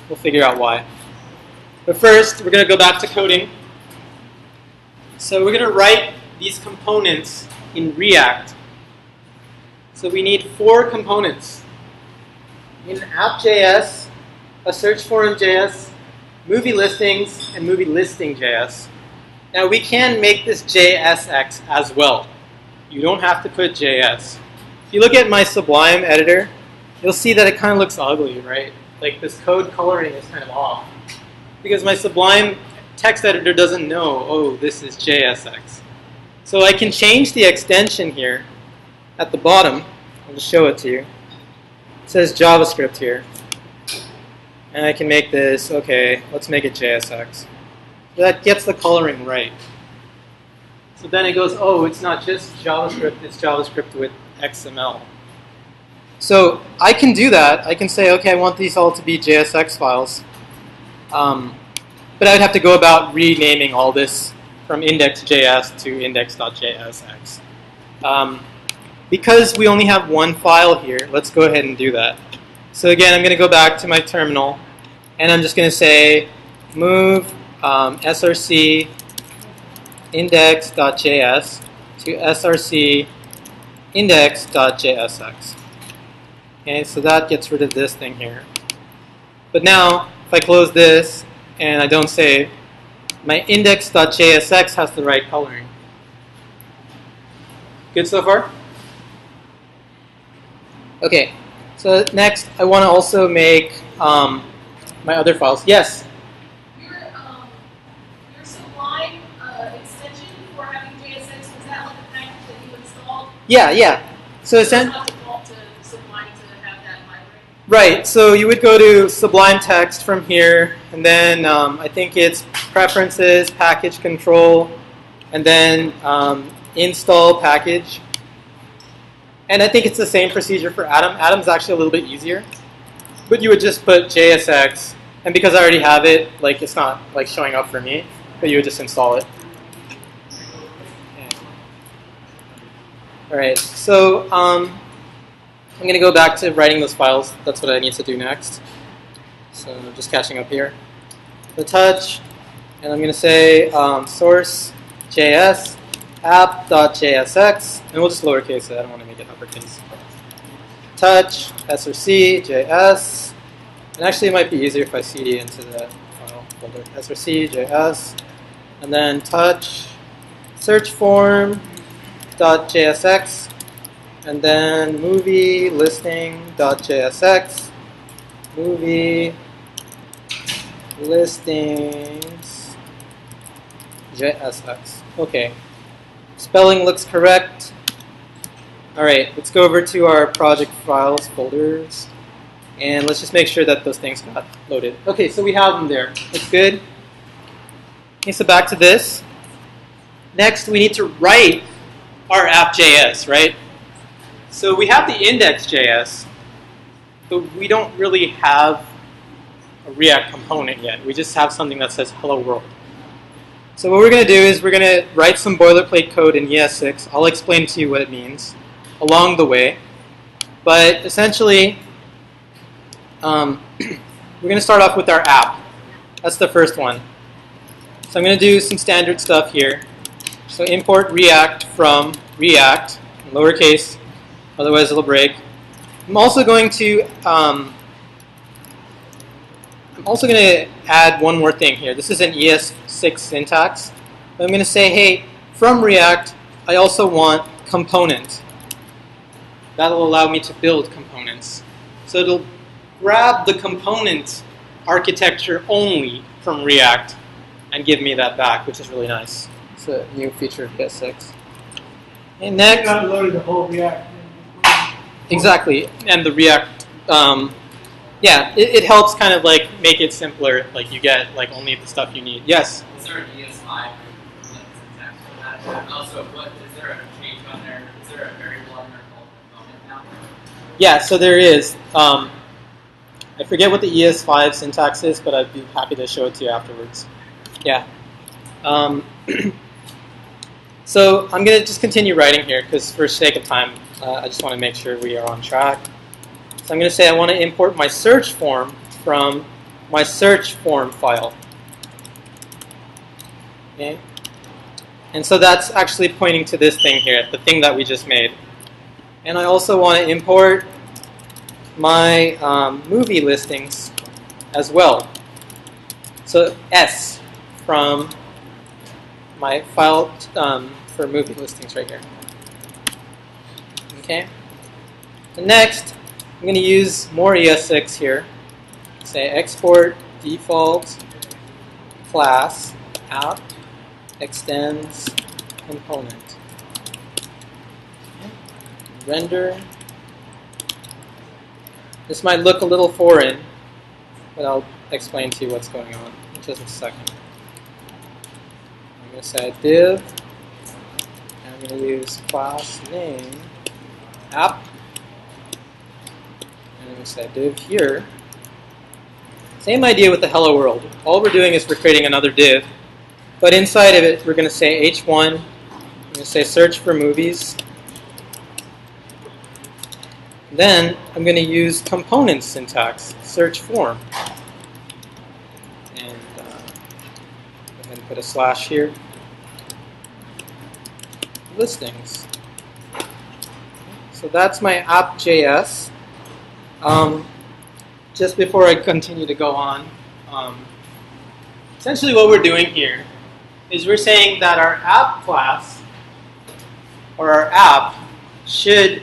We'll figure out why. But first, we're going to go back to coding. So we're going to write these components in React. So we need 4 components. In app.js, a search forum.js, movie listings, and movie listing.js. Now we can make this JSX as well. You don't have to put JS. If you look at my Sublime editor, you'll see that it kind of looks ugly, right? Like this code coloring is kind of off. Because my Sublime text editor doesn't know, oh, this is JSX. So I can change the extension here at the bottom. I'll just show it to you. It says JavaScript here. And I can make this, okay, let's make it JSX. That gets the coloring right. So then it goes, oh, it's not just JavaScript, it's JavaScript with XML. So I can do that. I can say, okay, I want these all to be JSX files. But I would have to go about renaming all this from index.js to index.jsx. Because we only have one file here, let's go ahead and do that. So again, I'm going to go back to my terminal, and I'm just going to say move src index.js to src index.jsx. Okay, so that gets rid of this thing here. But now, if I close this and I don't save, my index.jsx has the right coloring. Good so far? Okay, so next I want to also make my other files. Yes? Yeah. So It's not default to Sublime to have that library. right. So you would go to Sublime Text from here, and then I think it's Preferences, Package Control, and then Install Package. And I think it's the same procedure for Atom. Atom's actually a little bit easier, but you would just put JSX, and because I already have it, like it's not like showing up for me, but you would just install it. All right, so I'm going to go back to writing those files. That's what I need to do next. So just catching up here. The touch, and I'm going to say source.js app.jsx, and we'll just lowercase it. I don't want to make it uppercase. Touch src js, and actually it might be easier if I cd into that file folder. Src js, and then touch search form .jsx, and then movie listing.jsx, movie listings JSX. Okay, spelling looks correct. All right, let's go over to our project files folders, and let's just make sure that those things got loaded. Okay, so we have them there. That's good. Okay, so back to this. Next, we need to write our app.js, right? So we have the index.js, but we don't really have a React component yet. We just have something that says hello world. So what we're going to do is we're going to write some boilerplate code in ES6. I'll explain to you what it means along the way. But essentially, we're going to start off with our app. That's the first one. So I'm going to do some standard stuff here. So import React from React, lowercase, otherwise it'll break. I'm also going to add one more thing here. This is an ES6 syntax. I'm going to say, hey, from React, I also want component. That'll allow me to build components. So it'll grab the component architecture only from React and give me that back, which is really nice. It's a new feature of ES6. And next, You got loaded the whole React. exactly, and the React, yeah, it helps kind of like make it simpler. Like you get like only the stuff you need. Yes. Is there an ES5 syntax for that? And also, is there a change on there? Is there a variable on there called component now? Yeah, so there is. I forget what the ES5 syntax is, but I'd be happy to show it to you afterwards. Yeah. So I'm going to just continue writing here because for sake of time, I just want to make sure we are on track. So I'm going to say I want to import my search form from my search form file. Okay. And so that's actually pointing to this thing here, the thing that we just made. And I also want to import my movie listings as well. So S from my file for movie listings right here. Okay. And next, I'm going to use more ES6 here. Say export default class app extends component. Okay. Render. This might look a little foreign, but I'll explain to you what's going on in just a second. I'm going to say div, and I'm going to use class name app, and I'm going to say div here. Same idea with the hello world. All we're doing is we're creating another div, but inside of it we're going to say h1, I'm going to say search for movies. Then I'm going to use component syntax, search form. And go ahead and put a slash here. Listings. So that's my app.js. Just before I continue to go on, essentially what we're doing here is we're saying that our app class, or our app, should,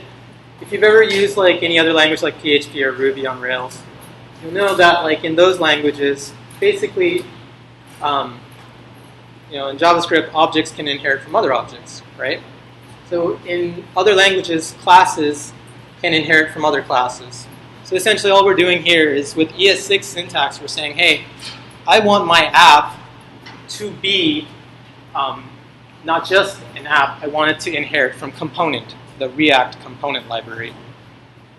if you've ever used like any other language like PHP or Ruby on Rails, you'll know that like in those languages, basically, in JavaScript, objects can inherit from other objects, right? So So in other languages, classes can inherit from other classes. So essentially all we're doing here is with ES6 syntax, we're saying, hey, I want my app to be not just an app, I want it to inherit from component, the React component library.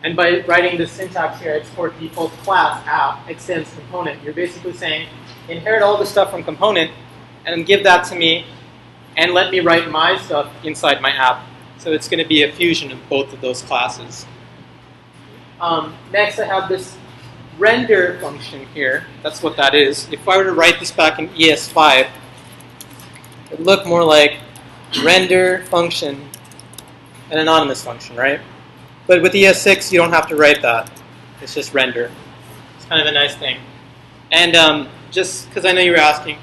And by writing this syntax here, export default class app extends component, you're basically saying, inherit all the stuff from component and give that to me and let me write my stuff inside my app. So it's going to be a fusion of both of those classes. Next, I have this render function here. That's what that is. If I were to write this back in ES5, it would look more like render function, an anonymous function, right? But with ES6, you don't have to write that. It's just render. It's kind of a nice thing. And just because I know you were asking,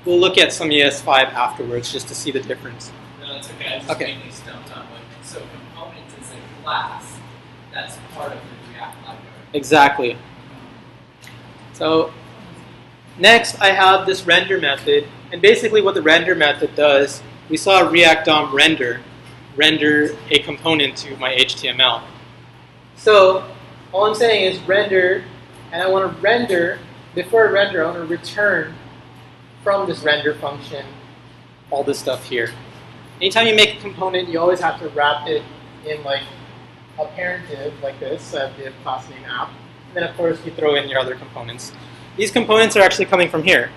we'll look at some ES5 afterwards just to see the difference. No, that's okay. I just mainly stumped on what. So component is a class that's part of the React library. Exactly. So next, I have this render method. And basically what the render method does, we saw React DOM render a component to my HTML. So all I'm saying is render, and I want to render, before I render, I want to return from this render function all this stuff here. Anytime you make a component, you always have to wrap it in like a parent div like this, div class name app. And then of course you throw in your other components. These components are actually coming from here,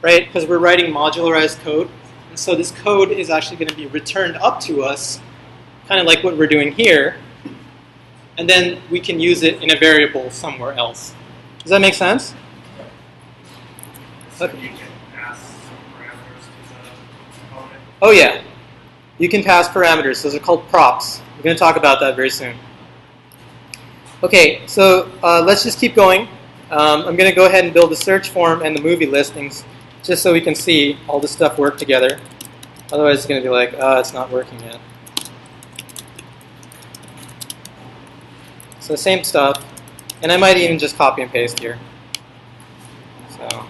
right? Because we're writing modularized code. And so this code is actually going to be returned up to us, kind of like what we're doing here. And then we can use it in a variable somewhere else. Does that make sense? So you can pass some parameters to the component? Oh yeah. You can pass parameters. Those are called props. We're going to talk about that very soon. Okay, so let's just keep going. I'm going to go ahead and build the search form and the movie listings just so we can see all this stuff work together. Otherwise it's going to be like, it's not working yet. So same stuff. And I might even just copy and paste here. So I'm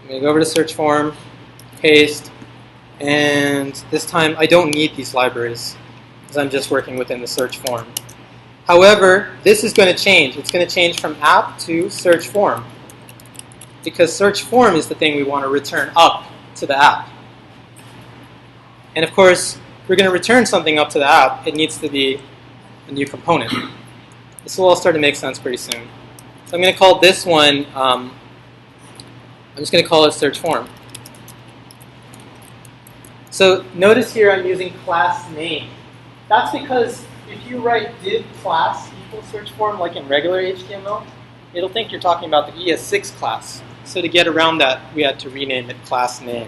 going to go over to search form, paste, and this time I don't need these libraries because I'm just working within the search form. However, this is going to change. It's going to change from app to search form because search form is the thing we want to return up to the app. And of course, if we're going to return something up to the app, it needs to be a new component. This will all start to make sense pretty soon. So I'm going to call this one, I'm just going to call it search form. So notice here I'm using class name. That's because if you write div class equals search form like in regular HTML, it'll think you're talking about the ES6 class. So to get around that, we had to rename it class name.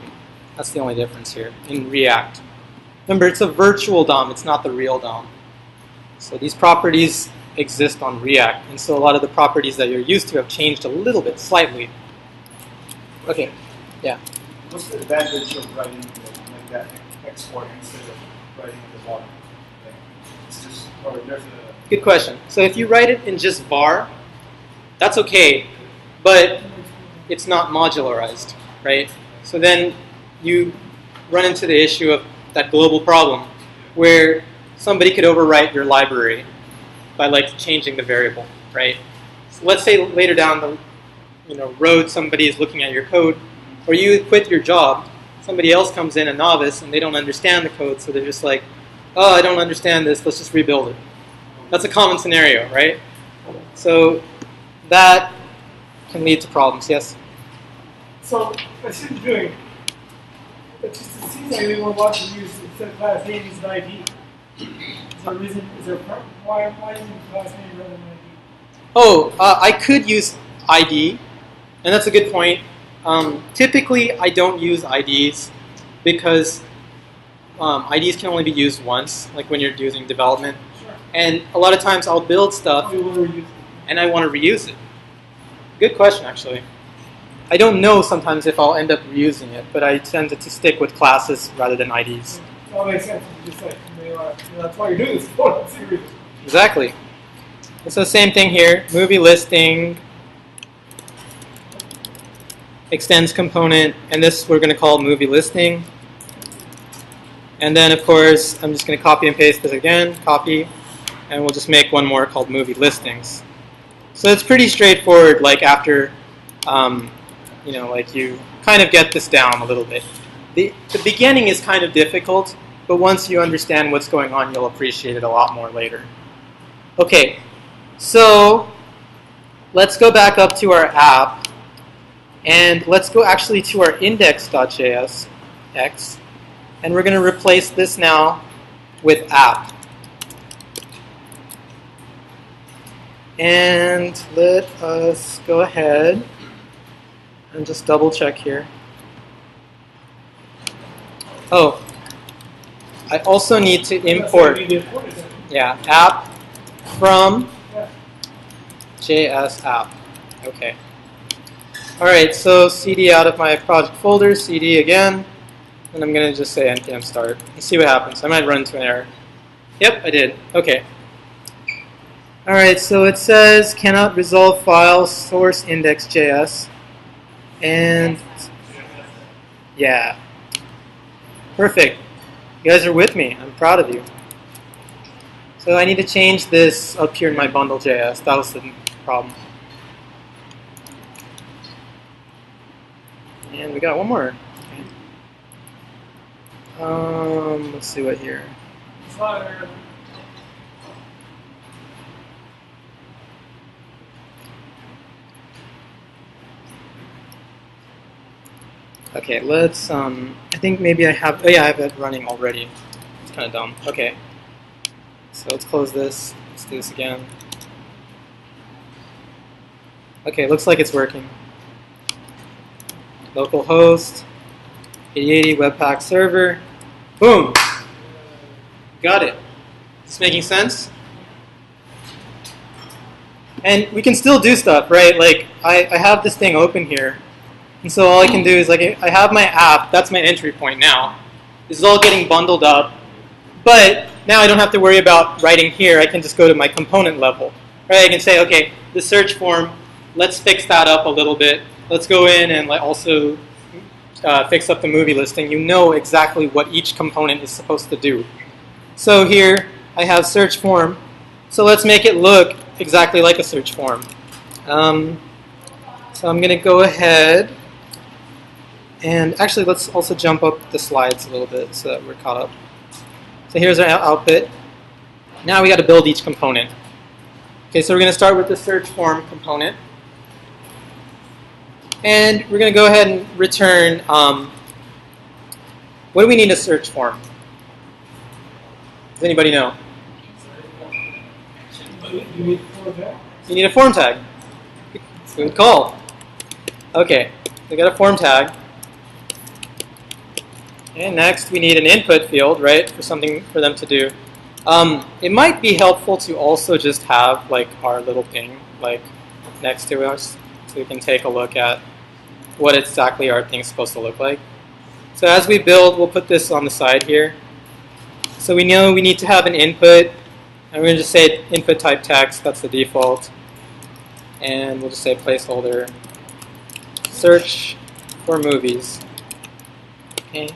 That's the only difference here in React. Remember, it's a virtual DOM. It's not the real DOM. So these properties exist on React. And so a lot of the properties that you're used to have changed a little bit, slightly. Okay, yeah. What's the advantage of writing like that export instead of writing the bottom? It's just, or there's a... Good question. So if you write it in just var, that's okay, but it's not modularized, right? So then you run into the issue of that global problem where somebody could overwrite your library by like changing the variable, right? So let's say later down the road somebody is looking at your code, or you quit your job, somebody else comes in, a novice, and they don't understand the code, so they're just like, oh, I don't understand this, let's just rebuild it. That's a common scenario, right? So that can lead to problems, yes? So I see what you're doing. It seems like they want to use instead of class name use an ID. Is there a reason? Is there a problem? Why using class name rather than ID? Oh, I could use ID, and that's a good point. Typically, I don't use IDs because IDs can only be used once, like when you're doing development. Sure. And a lot of times I'll build stuff and I want to reuse it. Good question, actually. I don't know sometimes if I'll end up reusing it, but I tend to stick with classes rather than IDs. That makes sense. Just like, that's why you're doing this for. That's the reason. Exactly. So same thing here, movie listing, extends component, and this we're going to call movie listing. And then, of course, I'm just going to copy and paste this again, copy, and we'll just make one more called movie listings. So it's pretty straightforward, like after, like you kind of get this down a little bit. The beginning is kind of difficult, but once you understand what's going on, you'll appreciate it a lot more later. Okay, so let's go back up to our app, and let's go actually to our index.js, and we're going to replace this now with app. And let us go ahead and just double check here. Oh, I also need to import, app from JS app. Okay. All right, so cd out of my project folder, cd again, and I'm going to just say npm start and see what happens. I might run into an error. Yep, I did. Okay. All right, so it says cannot resolve file source index.js, and yeah, perfect. You guys are with me. I'm proud of you. So I need to change this up here in my bundle.js. That was the problem. And we got one more. Let's see what here. Okay, let's, I think maybe I have, oh yeah, I have it running already. It's kind of dumb. Okay. So let's close this. Let's do this again. Okay, looks like it's working. Localhost, 8080 Webpack server. Boom! Got it. Is this making sense? And we can still do stuff, right? Like, I have this thing open here. And so all I can do is, like, I have my app. That's my entry point now. This is all getting bundled up. But now I don't have to worry about writing here. I can just go to my component level. Right? I can say, okay, the search form, let's fix that up a little bit. Let's go in and also fix up the movie listing. You know exactly what each component is supposed to do. So here I have search form. So let's make it look exactly like a search form. So I'm going to go ahead. And actually, let's also jump up the slides a little bit so that we're caught up. So here's our output. Now we got to build each component. Okay, so we're going to start with the search form component. And we're going to go ahead and return, what do we need a search form? Does anybody know? You need a form tag. Good call. Okay, we got a form tag. And next, we need an input field, right, for something for them to do. It might be helpful to also just have like our little thing like next to us, so we can take a look at what exactly our thing's supposed to look like. So as we build, we'll put this on the side here. So we know we need to have an input, and we're going to just say input type text. That's the default, and we'll just say placeholder search for movies. Okay.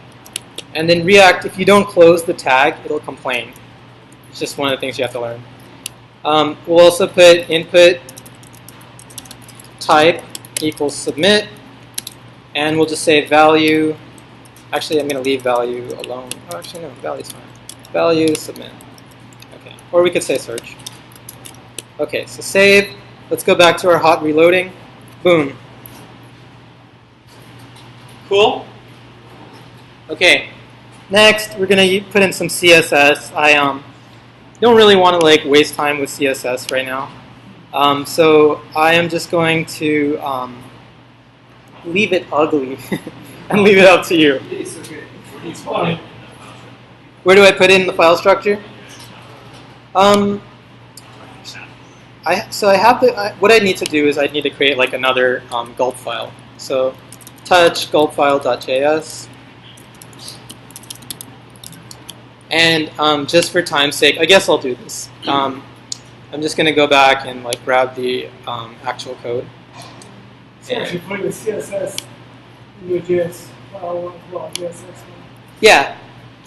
And then React, if you don't close the tag, it'll complain. It's just one of the things you have to learn. We'll also put input type equals submit, and we'll just say value. Actually, I'm going to leave value alone. Oh, actually, no, value's fine. Value submit. Okay, or we could say search. Okay, so save. Let's go back to our hot reloading. Boom. Cool. Okay. Next, we're going to put in some CSS. I don't really want to like waste time with CSS right now. So I am just going to leave it ugly and leave it up to you. Where do I put it in the file structure? So I have the, what I need to do is I need to create like another gulp file. So touch gulp file.js. And just for time's sake, I guess I'll do this. I'm just going to go back and like grab the actual code. So actually putting the CSS in your JS file, well, JSX. Yeah,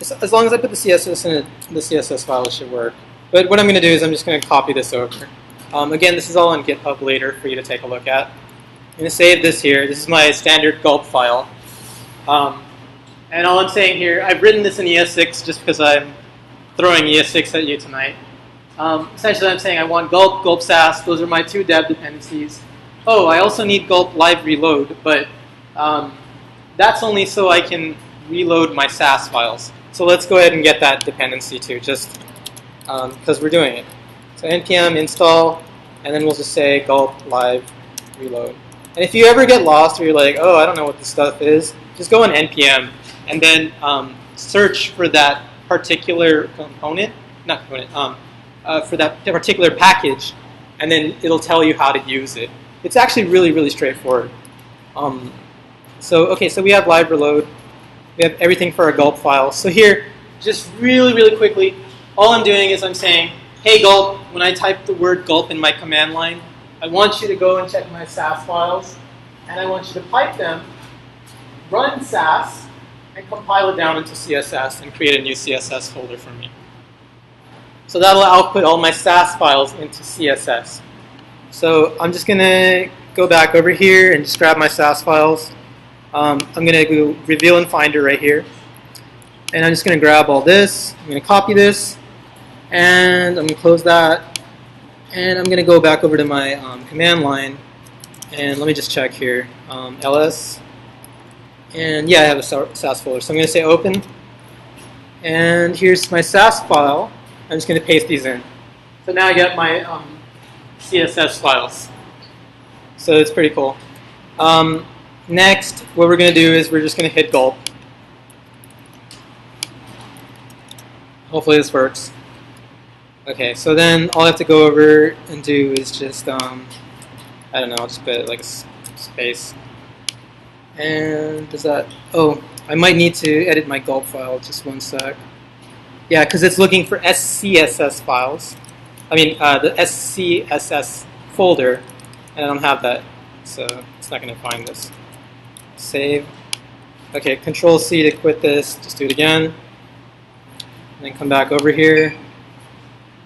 as long as I put the CSS in it, the CSS file, it should work. But what I'm going to do is I'm just going to copy this over. Again, this is all on GitHub later for you to take a look at. I'm going to save this here. This is my standard gulp file. And all I'm saying here, I've written this in ES6 just because I'm throwing ES6 at you tonight. Essentially, I'm saying I want gulp, gulp sass. Those are my two dev dependencies. Oh, I also need gulp live reload, but that's only so I can reload my sass files. So let's go ahead and get that dependency too, just because we're doing it. So npm install, and then we'll just say gulp live reload. And if you ever get lost or you're like, oh, I don't know what this stuff is, just go on npm and then search for that particular component, not component, for that particular package, and then it'll tell you how to use it. It's actually really, really straightforward. So we have live reload. We have everything for our gulp file. So here, just really, really quickly, all I'm doing is I'm saying, hey gulp, when I type the word gulp in my command line, I want you to go and check my sass files, and I want you to pipe them, run sass, and compile it down into CSS and create a new CSS folder for me. So that'll output all my sass files into CSS. So I'm just going to go back over here and just grab my sass files. I'm going to go reveal in Finder right here. And I'm just going to grab all this. I'm going to copy this. And I'm going to close that. And I'm going to go back over to my command line. And let me just check here. ls. And yeah, I have a sass folder. So I'm going to say open. And here's my sass file. I'm just going to paste these in. So now I get my CSS files. So it's pretty cool. Next, what we're going to do is we're just going to hit gulp. Hopefully this works. Okay, so then all I have to go over and do is just, I don't know, I'll just put like a space. And does that, oh, I might need to edit my gulp file, just one sec. Yeah, because it's looking for SCSS files. I mean, the SCSS folder, and I don't have that, so it's not going to find this. Save. Okay, Control C to quit this. Just do it again. And then come back over here.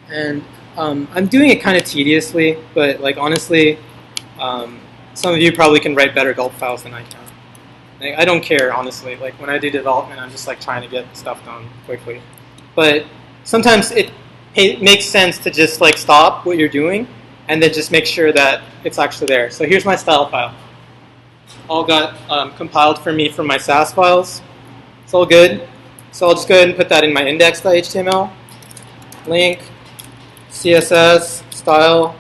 And I'm doing it kind of tediously, but like honestly, some of you probably can write better gulp files than I can. Like, I don't care, honestly. Like when I do development, I'm just like trying to get stuff done quickly. But sometimes it makes sense to just like stop what you're doing and then just make sure that it's actually there. So here's my style file. All got compiled for me from my sass files. It's all good. So I'll just go ahead and put that in my index.html. Link, CSS, style.css,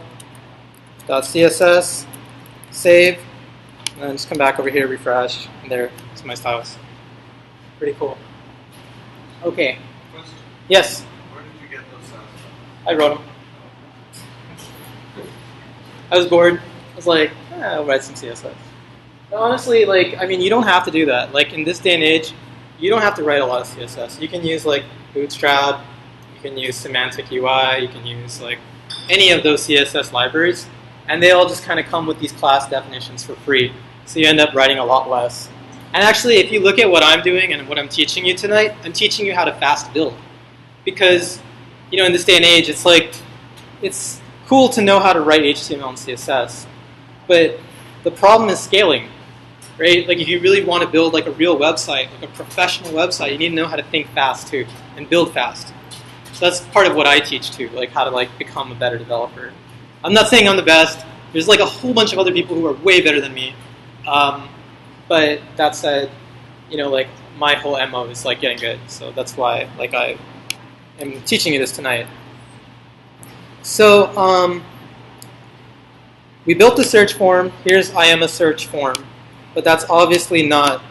save, and then just come back over here, refresh, and there's my styles. Pretty cool. Okay. Question. Yes? Where did you get those sass files? I wrote them. I was bored. I was like, I'll write some CSS. But honestly, like, I mean, you don't have to do that. Like, in this day and age, you don't have to write a lot of CSS. You can use, like, Bootstrap. You can use Semantic UI. You can use, like, any of those CSS libraries. And they all just kind of come with these class definitions for free. So you end up writing a lot less. And actually, if you look at what I'm doing and what I'm teaching you tonight, I'm teaching you how to fast build. Because, you know, in this day and age, it's like, it's cool to know how to write HTML and CSS. But the problem is scaling, right? Like if you really want to build like a real website, like a professional website, you need to know how to think fast too and build fast. So that's part of what I teach too, like how to like become a better developer. I'm not saying I'm the best. There's like a whole bunch of other people who are way better than me. But that said, you know, like my whole MO is like getting good. So that's why like I am teaching you this tonight. So we built the search form. Here's I am a search form. But that's obviously not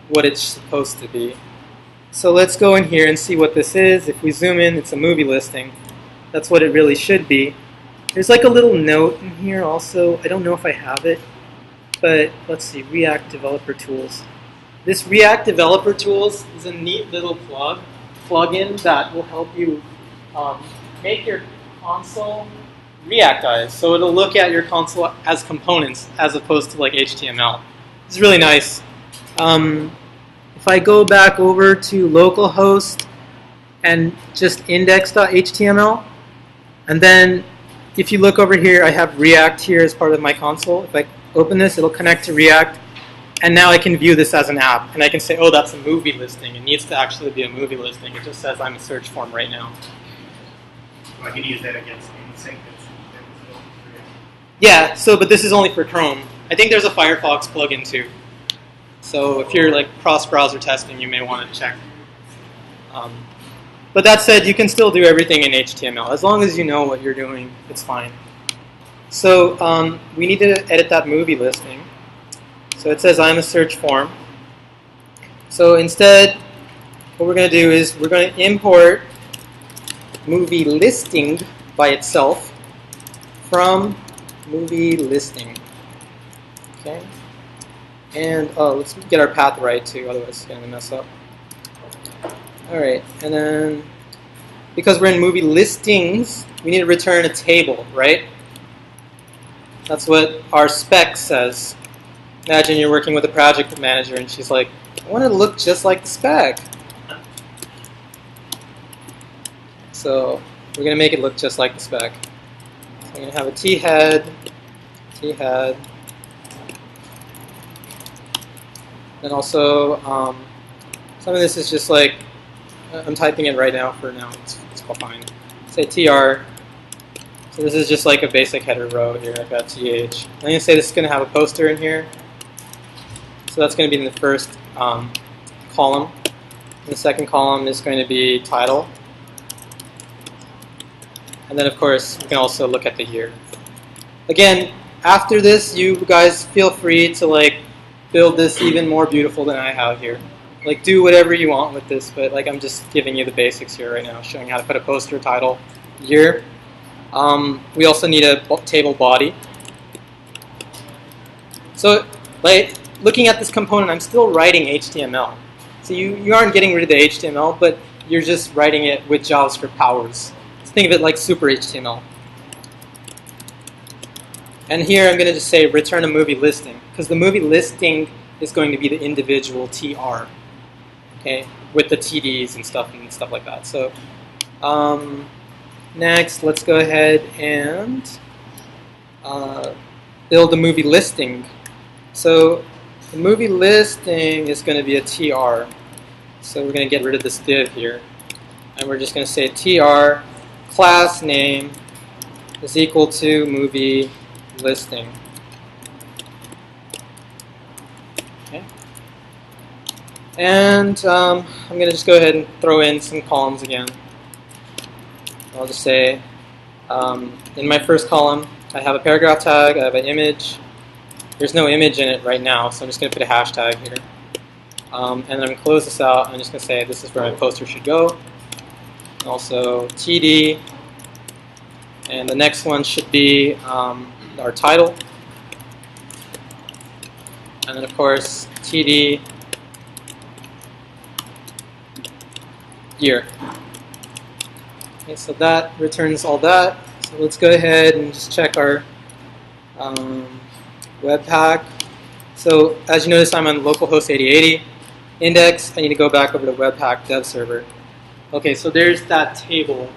what it's supposed to be. So let's go in here and see what this is. If we zoom in, it's a movie listing. That's what it really should be. There's like a little note in here also. I don't know if I have it. But let's see, React Developer Tools. This React Developer Tools is a neat little plugin that will help you make your console Reactized. So it'll look at your console as components as opposed to like HTML. It's really nice. If if I go back over to localhost and just index.html, and then if you look over here, I have React here as part of my console. If I open this, it'll connect to React, and now I can view this as an app, and I can say, oh, that's a movie listing. It needs to actually be a movie listing. It just says I'm a search form right now. I can use that against anything that's Yeah, so, but this is only for Chrome. I think there's a Firefox plugin too. So if you're like cross-browser testing, you may want to check. But that said, you can still do everything in HTML. As long as you know what you're doing, it's fine. So we need to edit that movie listing. So it says I'm a search form. So instead, what we're going to do is we're going to import movie listing by itself from movie listing. Okay. And let's get our path right too, otherwise it's going to mess up. Alright, and then because we're in movie listings, we need to return a table, right? That's what our spec says. Imagine you're working with a project manager and she's like, I want it to look just like the spec. So we're going to make it look just like the spec. So I'm going to have a t-head. And also, some of this is just like, I'm typing it right now for now, it's fine. Say tr. So this is just like a basic header row here. I've got th. I'm going to say this is going to have a poster in here. So that's going to be in the first column. And the second column is going to be title. And then of course, you can also look at the year. Again, after this, you guys feel free to like build this even more beautiful than I have here. Like do whatever you want with this, but like I'm just giving you the basics here right now, showing how to put a poster, title, year. We also need a table body. So like looking at this component, I'm still writing HTML. So you aren't getting rid of the HTML, but you're just writing it with JavaScript powers. So think of it like super HTML. And here I'm going to just say return a movie listing, because the movie listing is going to be the individual TR, okay, with the TDs and stuff like that. So next, let's go ahead and build a movie listing. So the movie listing is going to be a TR. So we're going to get rid of this div here, and we're just going to say TR class name is equal to movie listing. Okay. And I'm going to just go ahead and throw in some columns again. I'll just say in my first column I have a paragraph tag, I have an image. There's no image in it right now, so I'm just going to put a hashtag here. And then I'm going to close this out. I'm just going to say this is where my poster should go. Also TD. And the next one should be our title. And then of course TD year. Okay, so that returns all that. So let's go ahead and just check our Webpack. So as you notice, I'm on localhost 8080. Index, I need to go back over to Webpack dev server. Okay, so there's that table.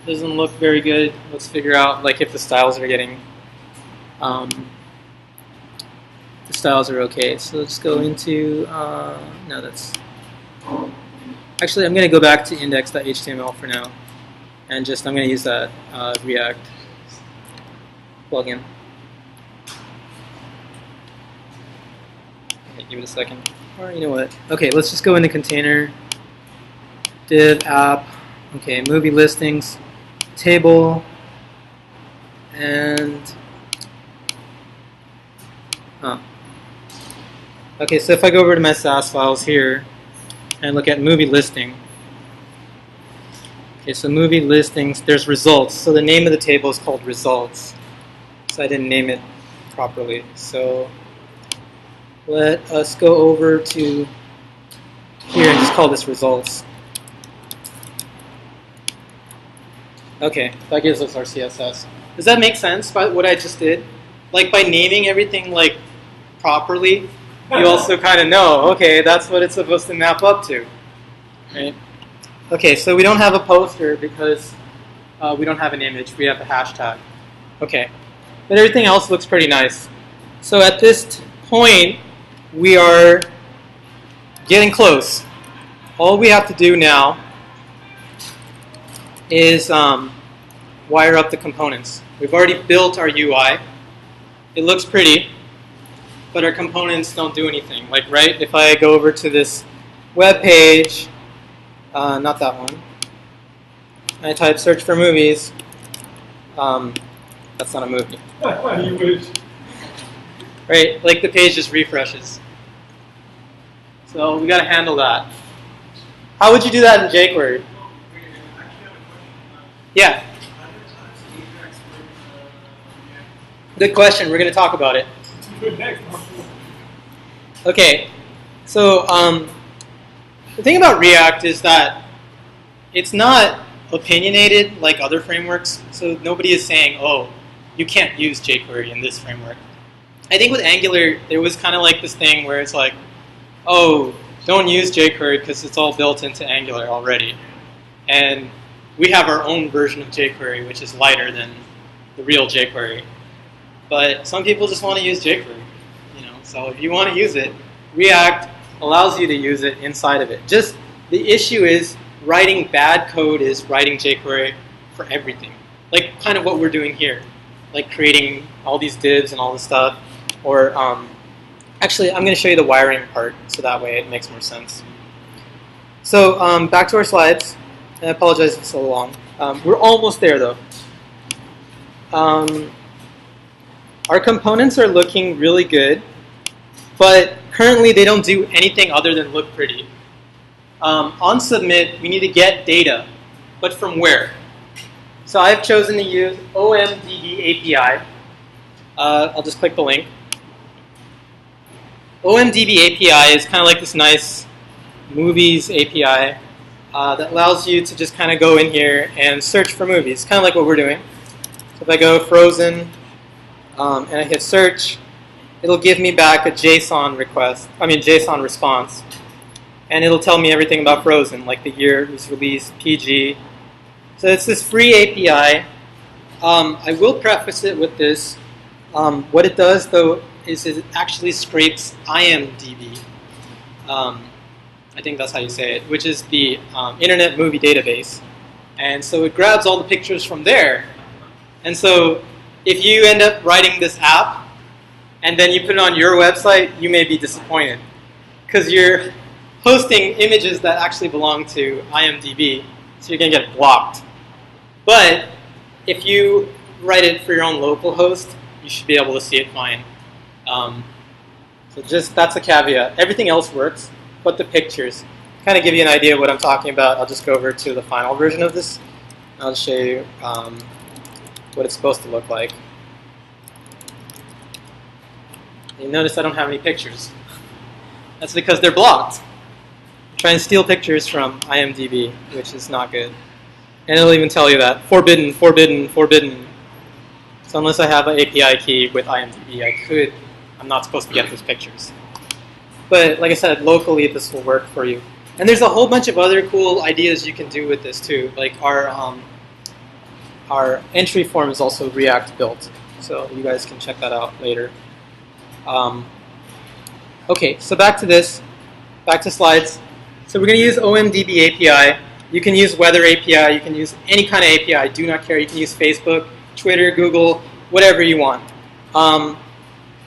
Doesn't look very good. Let's figure out like if the styles are getting the styles are okay. So let's go into no, that's actually I'm going to go back to index.html for now, and just I'm going to use that React plugin. Okay, give it a second. Or you know what? Okay, let's just go into container div app. Okay, movie listings table, and okay, so if I go over to my SAS files here and look at movie listing, okay, so movie listings, there's results. So the name of the table is called results. So I didn't name it properly. So let us go over to here and just call this results. Okay, that gives us our CSS. Does that make sense by what I just did? Like by naming everything like properly, you also kind of know, okay, that's what it's supposed to map up to, right? Okay, so we don't have a poster because we don't have an image. We have a hashtag. Okay, but everything else looks pretty nice. So at this point, we are getting close. All we have to do now is wire up the components. We've already built our UI. It looks pretty, but our components don't do anything. Like, right, if I go over to this web page, not that one, I type search for movies, that's not a movie. You wish. Right, like the page just refreshes. So we got to handle that. How would you do that in jQuery? Yeah. Good question. We're going to talk about it. Okay. So the thing about React is that it's not opinionated like other frameworks. So nobody is saying, oh, you can't use jQuery in this framework. I think with Angular, there was kind of like this thing where it's like, oh, don't use jQuery because it's all built into Angular already. And we have our own version of jQuery, which is lighter than the real jQuery. But some people just want to use jQuery. So if you want to use it, React allows you to use it inside of it. Just the issue is writing bad code is writing jQuery for everything. Like kind of what we're doing here. Like creating all these divs and all this stuff. Or actually, I'm going to show you the wiring part, so that way it makes more sense. So back to our slides. I apologize if it's so long. We're almost there, though. Our components are looking really good, but currently they don't do anything other than look pretty. On submit, we need to get data, but from where? So I've chosen to use OMDB API. I'll just click the link. OMDB API is kind of like this nice movies API that allows you to just kind of go in here and search for movies, kind of like what we're doing. So if I go Frozen and I hit search, it'll give me back a JSON response, and it'll tell me everything about Frozen, like the year it was released, PG. So it's this free API. I will preface it with this. What it does, though, is it actually scrapes IMDb. I think that's how you say it, which is the Internet Movie Database. And so it grabs all the pictures from there. And so if you end up writing this app and then you put it on your website, you may be disappointed because you're hosting images that actually belong to IMDb, so you're going to get blocked. But if you write it for your own local host, you should be able to see it fine. So just that's a caveat. Everything else works, but the pictures. To kind of give you an idea of what I'm talking about, I'll just go over to the final version of this. I'll show you what it's supposed to look like. You notice I don't have any pictures. That's because they're blocked. I'm trying to steal pictures from IMDb, which is not good. And it'll even tell you that. Forbidden, forbidden, forbidden. So unless I have an API key with IMDb, I'm not supposed to get those pictures. But like I said, locally this will work for you. And there's a whole bunch of other cool ideas you can do with this too. Like our entry form is also React built. So you guys can check that out later. Okay, so back to this. Back to slides. So we're going to use OMDB API. You can use Weather API. You can use any kind of API. I do not care. You can use Facebook, Twitter, Google, whatever you want.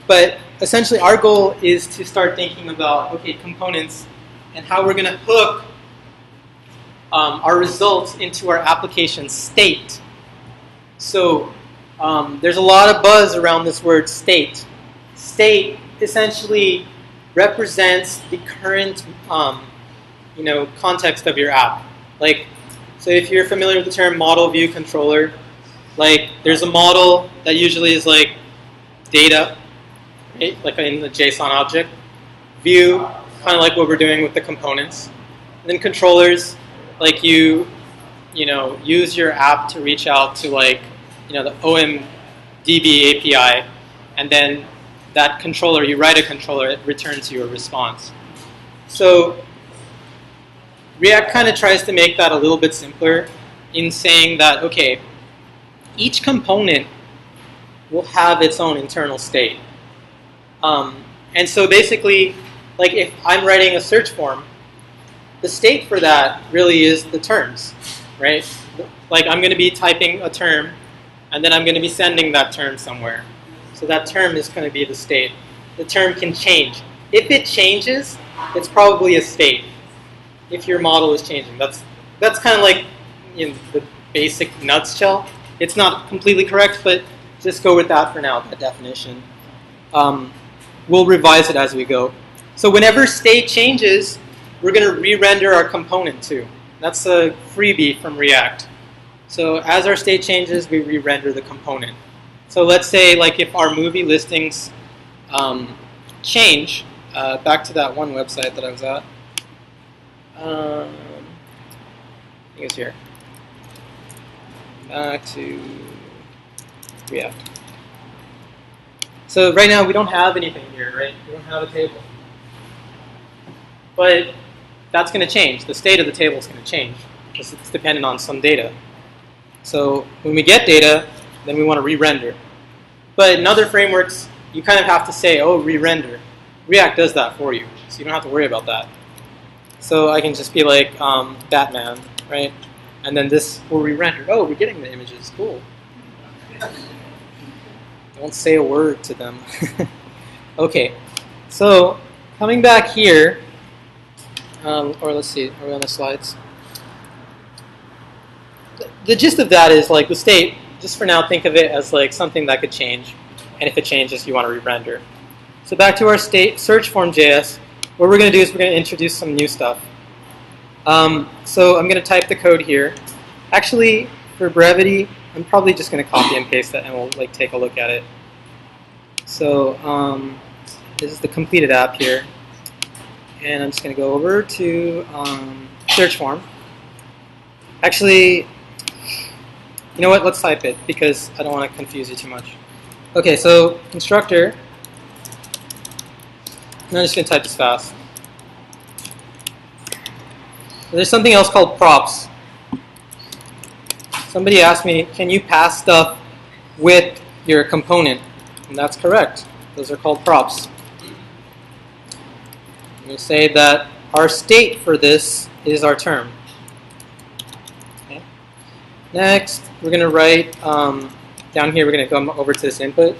But essentially our goal is to start thinking about, okay, components and how we're going to hook our results into our application state. So there's a lot of buzz around this word state. State essentially represents the current context of your app. Like, so if you're familiar with the term model view controller, like there's a model that usually is like data, right? Like in the JSON object. View, kind of like what we're doing with the components. And then controllers, like you use your app to reach out to like, the OMDB API, and then that controller, you write a controller, it returns you a response. So React kind of tries to make that a little bit simpler in saying that, okay, each component will have its own internal state. And so basically, like if I'm writing a search form, the state for that really is the terms, right? Like I'm going to be typing a term, and then I'm going to be sending that term somewhere. So that term is going to be the state. The term can change. If it changes, it's probably a state. If your model is changing, that's kind of like in the basic nutshell. It's not completely correct, but just go with that for now, that definition. We'll revise it as we go. So whenever state changes, we're going to re-render our component too. That's a freebie from React. So as our state changes, we re-render the component. So let's say like if our movie listings change, back to that one website that I was at. I think it's here. Back to React. So right now we don't have anything here, right? We don't have a table. But that's going to change. The state of the table is going to change because it's dependent on some data. So when we get data, then we want to re-render. But in other frameworks, you kind of have to say, oh, re-render. React does that for you, so you don't have to worry about that. So I can just be like Batman, right? And then this will re-render. Oh, we're getting the images. Cool. Don't say a word to them. Okay, so coming back here, or let's see, are we on the slides? The gist of that is like the state, just for now, think of it as like something that could change. And if it changes, you want to re-render. So back to our state search form JS, what we're going to do is we're going to introduce some new stuff. So I'm going to type the code here. Actually, for brevity, I'm probably just going to copy and paste that, and we'll like take a look at it. So this is the completed app here, and I'm just going to go over to search form. Actually, you know what? Let's type it because I don't want to confuse you too much. Okay, so constructor. And I'm just going to type this fast. There's something else called props. Somebody asked me, can you pass stuff with your component? And that's correct. Those are called props. I'm going to say that our state for this is our term. Okay. Next, we're going to write, down here we're going to come over to this input.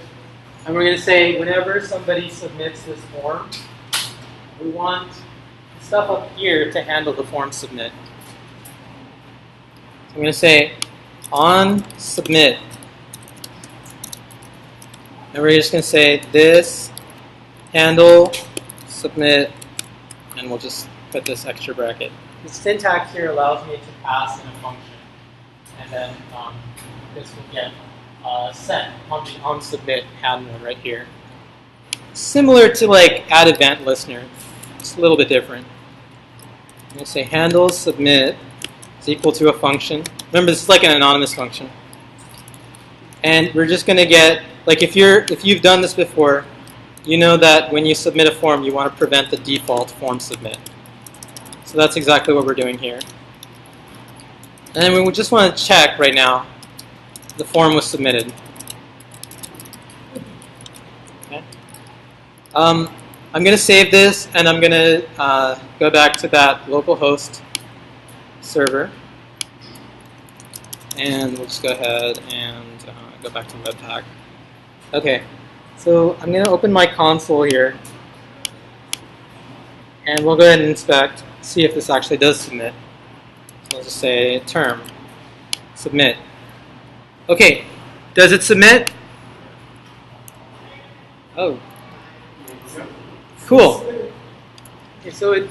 And we're going to say whenever somebody submits this form, we want stuff up here to handle the form submit. So I'm going to say on submit. And we're just going to say this handle submit, and we'll just put this extra bracket. The syntax here allows me to pass in a function, and then this will get sent on the on submit handler right here. Similar to like add event listener, it's a little bit different. I'm going to say handle submit is equal to a function. Remember, this is like an anonymous function. And we're just going to get, like if you've done this before, you know that when you submit a form, you want to prevent the default form submit. So that's exactly what we're doing here. And then we just want to check right now the form was submitted. Okay. I'm going to save this, and I'm going to go back to that localhost server. And we'll just go ahead and go back to Webpack. Okay, so I'm going to open my console here. And we'll go ahead and inspect, see if this actually does submit. So I'll just say term, submit. Okay, does it submit? Oh. Cool. Okay, so it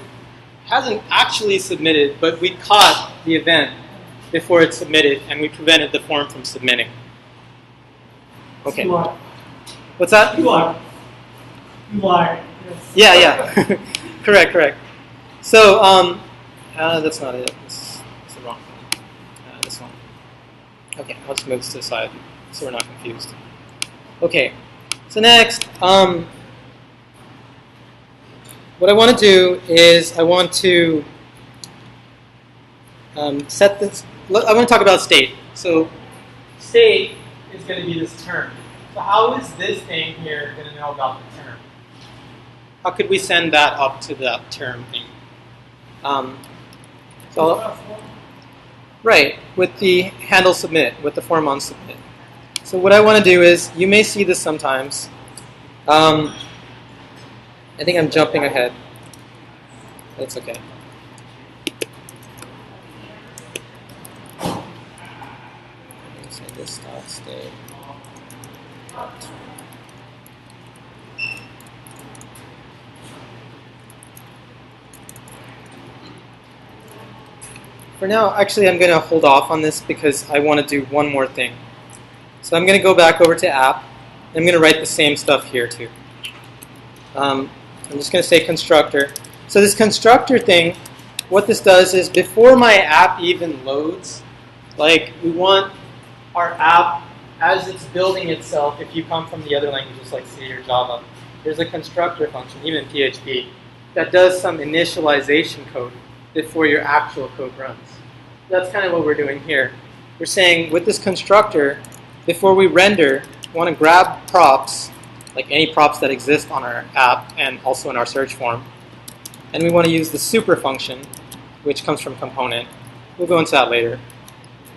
hasn't actually submitted, but we caught the event before it submitted, and we prevented the form from submitting. Okay. What's that? You lie. Yeah, yeah. Correct. So, that's not it. It's the wrong one. This one. Okay, I'll just move this to the side so we're not confused. Okay, So next, what I want to do is I want to set this. I want to talk about state. So state is going to be this term. So how is this thing here going to know about the term? How could we send that up to that term thing? Right, with the handle submit, with the form on submit. So what I want to do is, you may see this sometimes. I think I'm jumping ahead. That's okay. Say this dot state. For now, actually, I'm going to hold off on this because I want to do one more thing. So I'm going to go back over to app. I'm going to write the same stuff here too. I'm just going to say constructor. So this constructor thing, what this does is before my app even loads, like we want our app, as it's building itself, if you come from the other languages like C or Java, there's a constructor function, even in PHP, that does some initialization code before your actual code runs. That's kind of what we're doing here. We're saying with this constructor, before we render, we want to grab props, like any props that exist on our app and also in our search form. And we want to use the super function, which comes from component. We'll go into that later.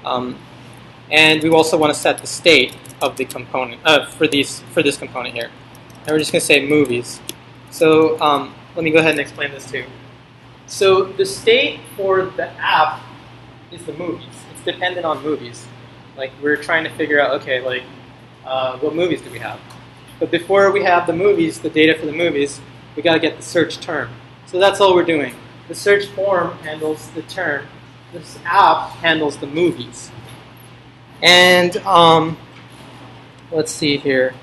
And we also want to set the state of the component for this component here. And we're just going to say movies. So let me go ahead and explain this too. So the state for the app is the movies. It's dependent on movies. Like we're trying to figure out, okay, like what movies do we have? But before we have the movies, the data for the movies, we got to get the search term. So that's all we're doing. The search form handles the term. This app handles the movies. And let's see here.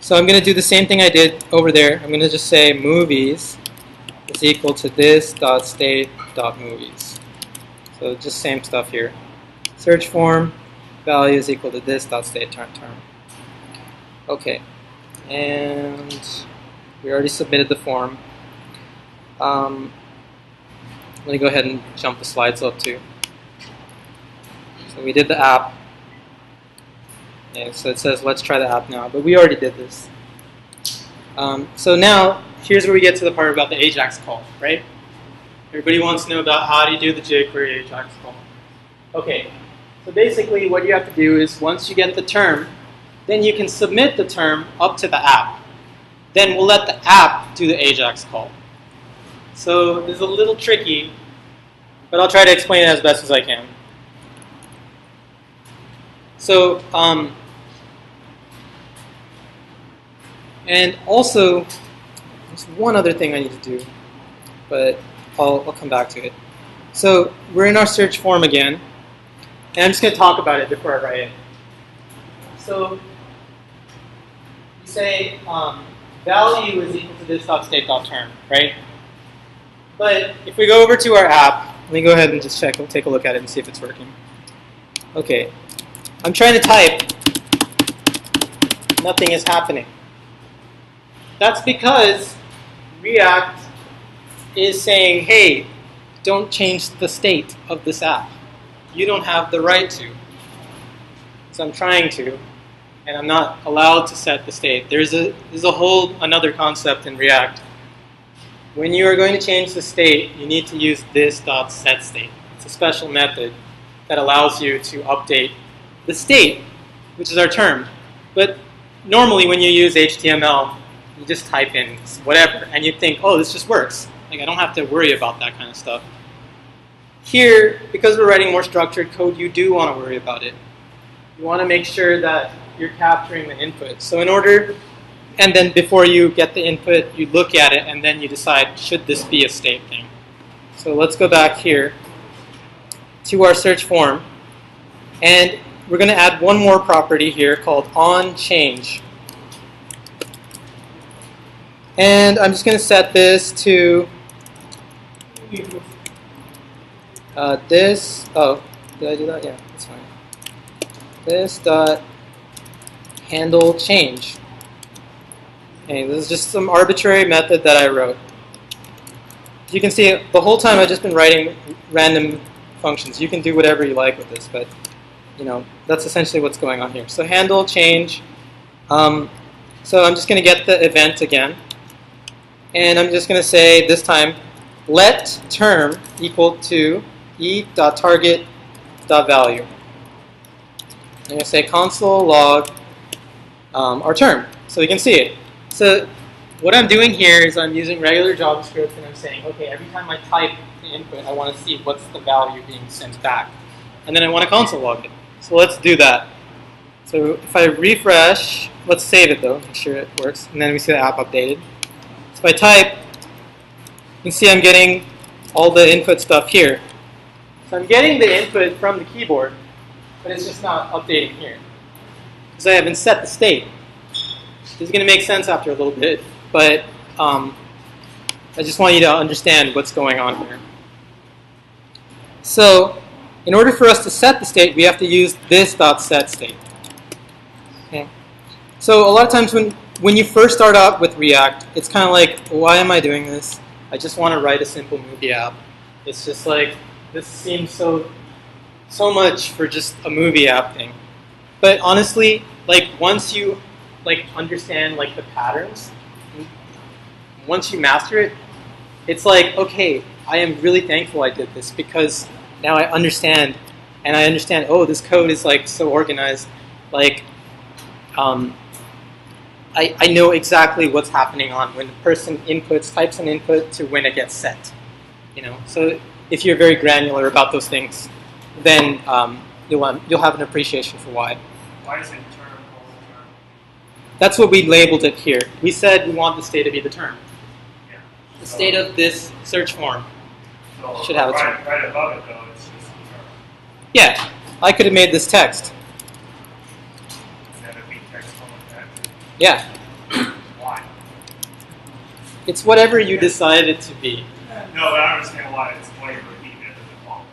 So I'm going to do the same thing I did over there. I'm going to just say movies is equal to this dot state dot movies. So just same stuff here. Search form value is equal to this dot state term. Okay, and we already submitted the form. Let me go ahead and jump the slides up too. So we did the app. Okay, so it says let's try the app now, but we already did this. So now here's where we get to the part about the AJAX call, right? Everybody wants to know about how do you do the jQuery AJAX call. Okay, so basically what you have to do is once you get the term, then you can submit the term up to the app. Then we'll let the app do the AJAX call. So this is a little tricky, but I'll try to explain it as best as I can. So, and also, there's one other thing I need to do, but I'll come back to it. So we're in our search form again, and I'm just going to talk about it before I write it. So we say value is equal to this dot state dot term, right? But if we go over to our app, let me go ahead and just check. We'll take a look at it and see if it's working. Okay, I'm trying to type. Nothing is happening. That's because React is saying, hey, don't change the state of this app. You don't have the right to. So I'm trying to, and I'm not allowed to set the state. There's a whole another concept in React. When you are going to change the state, you need to use this dot set state. It's a special method that allows you to update the state, which is our term. But normally when you use HTML, you just type in whatever, and you think, oh, this just works. Like I don't have to worry about that kind of stuff. Here, because we're writing more structured code, you do want to worry about it. You want to make sure that you're capturing the input. So in order, and then before you get the input, you look at it, and then you decide, should this be a state thing? So let's go back here to our search form, and we're going to add one more property here called onChange. And I'm just going to set this to this. Oh, did I do that? Yeah, that's fine. This dot handle change. Okay, this is just some arbitrary method that I wrote. As you can see, the whole time I've just been writing random functions. You can do whatever you like with this, but that's essentially what's going on here. So handle change. So I'm just going to get the event again, and I'm just going to say this time, let term equal to e.target.value. I'm going to say console log our term, so we can see it. So what I'm doing here is I'm using regular JavaScript, and I'm saying, okay, every time I type the input, I want to see what's the value being sent back. And then I want to console log it. So let's do that. So if I refresh, let's save it though, make sure it works, and then we see the app updated. So if I type, you can see I'm getting all the input stuff here. So I'm getting the input from the keyboard, but it's just not updating here, because I haven't set the state. This is going to make sense after a little bit, but I just want you to understand what's going on here. So in order for us to set the state, we have to use this.setState. Okay. So a lot of times when you first start out with React, it's kind of like, why am I doing this? I just want to write a simple movie app. It's just like, this seems so much for just a movie app thing. But honestly, like once you understand the patterns, once you master it, it's like, okay, I am really thankful I did this, because now I understand, and I understand, oh, this code is so organized, I know exactly what's happening on when the person types an input to when it gets set. So if you're very granular about those things, then you'll have an appreciation for why. Why is it term called term? That's what we labeled it here. We said we want the state to be the term. Yeah. The state of this search form should have a term. Right above it, though, it's just the term. Yeah, I could have made this text. Instead of being text colon text. Yeah. Why? It's whatever you decide it to be. No, but I don't understand why it's why you're repeating it as a default.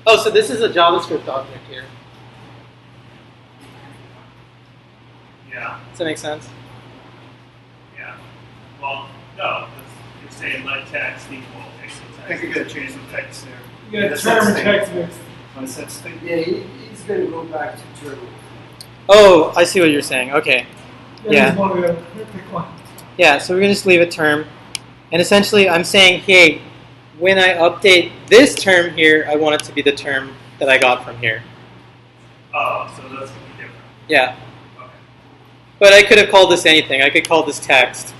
Oh, so this is a JavaScript object here. Yeah. Does that make sense? Yeah. Well, no, you're saying let text equal text. I think you gotta change the text there. You got term and text mixed. On a set state. Yeah, he's going to go back to Germany. Oh, I see what you're saying. Okay. Yeah. Pick one. Yeah, so we're going to just leave it term. And essentially, I'm saying, hey, when I update this term here, I want it to be the term that I got from here. Oh, so that's going to be different. Yeah. Okay. But I could have called this anything. I could call this text.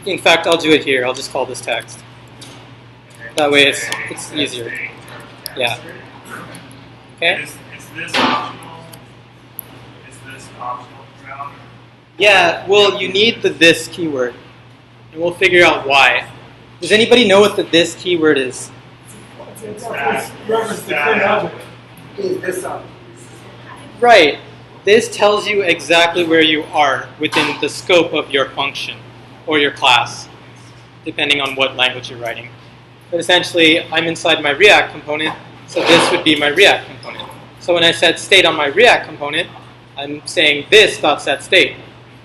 In fact, I'll do it here. I'll just call this text. That way it's easier. Yeah. Okay? Is this optional? Is this optional ground? Yeah, well, you need the this keyword. And we'll figure out why. Does anybody know what the this keyword is? It's reference to current object. Is this up? Right. This tells you exactly where you are within the scope of your function or your class, depending on what language you're writing. But essentially, I'm inside my React component, so this would be my React component. So when I set state on my React component, I'm saying this.setState.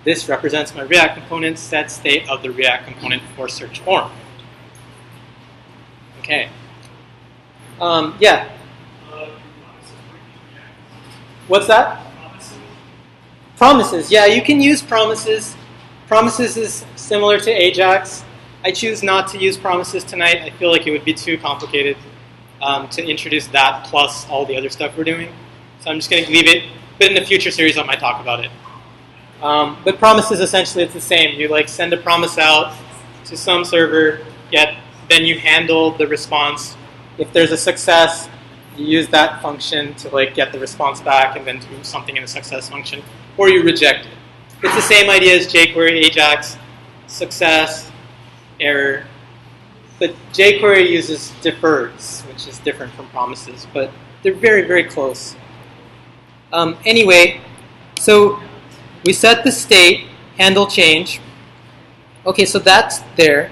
This represents my React component set state of the React component for search form. Okay. Yeah. What's that? Promises. Yeah, you can use promises. Promises is similar to Ajax. I choose not to use promises tonight. I feel like it would be too complicated to introduce that plus all the other stuff we're doing. So I'm just going to leave it. But in a future series, I might talk about it. But promises, essentially, it's the same. You send a promise out to some server, then you handle the response. If there's a success, you use that function to get the response back and then do something in the success function, or you reject it. It's the same idea as jQuery, Ajax, success, error. But jQuery uses defers, which is different from promises, but they're very, very close. Anyway, so we set the state, handle change. Okay, so that's there.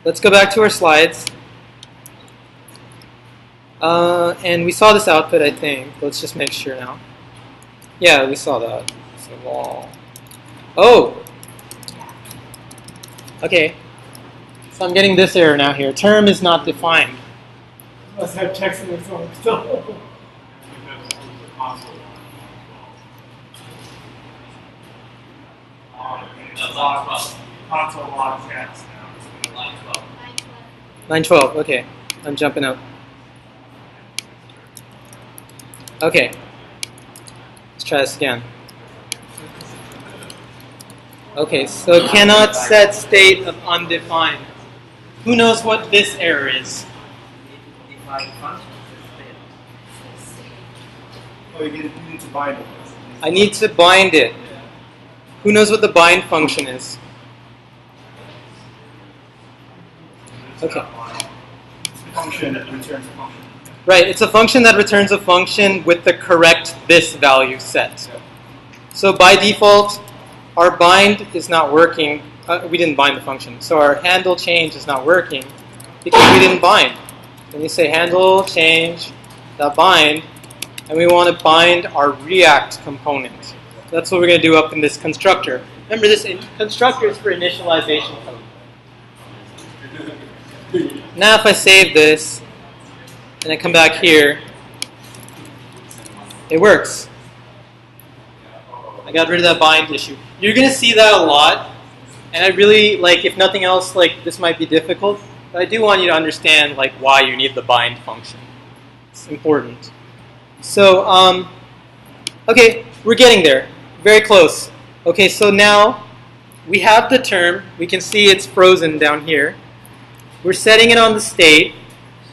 Let's go back to our slides. And we saw this output, I think. Let's just make sure now. Yeah, we saw that. So wall. Oh! Okay. So I'm getting this error now here. Term is not defined. Must have text in its own stuff. Console log text now. Line 12. Line 12, okay. I'm jumping up. Okay. Let's try this again. Okay, so cannot set state of undefined. Who knows what this error is? Define function. Oh, you need to bind it. I need to bind it. Who knows what the bind function is? Okay. It's a function that returns a function. Right, it's a function that returns a function with the correct this value set. So by default, our bind is not working. We didn't bind the function. So our handle change is not working because we didn't bind. When you say handle change dot bind, and we want to bind our React component. So that's what we're going to do up in this constructor. Remember, this constructor is for initialization code. Now if I save this, and I come back here, it works. I got rid of that bind issue. You're going to see that a lot, and I really, like, if nothing else, like, this might be difficult, but I do want you to understand, like, why you need the bind function. It's important. So, okay, we're getting there. Very close. Okay, so now we have the term. We can see it's frozen down here. We're setting it on the state.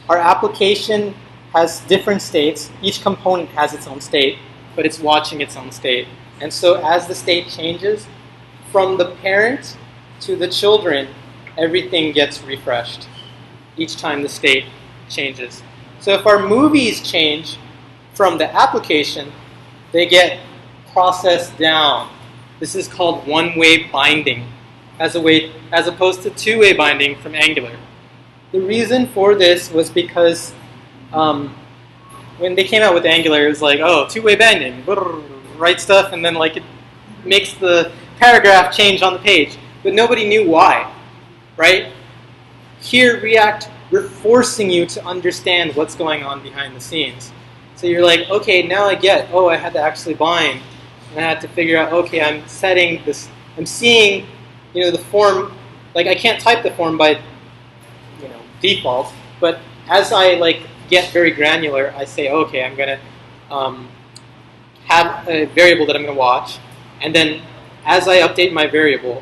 Our application has different states. Each component has its own state, but it's watching its own state. And so as the state changes, from the parent to the children, everything gets refreshed each time the state changes. So if our movies change from the application, they get processed down. This is called one-way binding, as opposed to two-way binding from Angular. The reason for this was because when they came out with Angular, it was like, oh, two-way binding, write stuff, and then like it makes the paragraph change on the page. But nobody knew why, right? Here, React, we're forcing you to understand what's going on behind the scenes. So you're like, okay, now I get, oh, I had to actually bind. And I had to figure out, okay, I'm setting this, I'm seeing, the form, like I can't type the form by, default, but as I get very granular, I say, okay, I'm gonna have a variable that I'm gonna watch, and then as I update my variable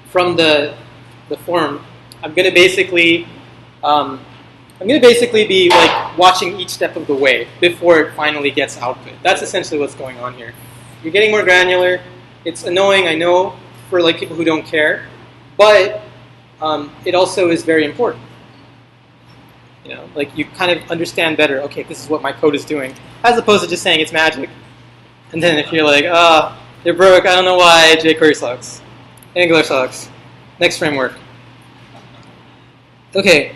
from the form, I'm gonna basically be like watching each step of the way before it finally gets output. That's essentially what's going on here. You're getting more granular. It's annoying, I know, for like people who don't care, but it also is very important. Like you kind of understand better, okay, this is what my code is doing, as opposed to just saying it's magic. And then if you're like, they're broke, I don't know why, jQuery sucks. Angular sucks. Next framework. Okay.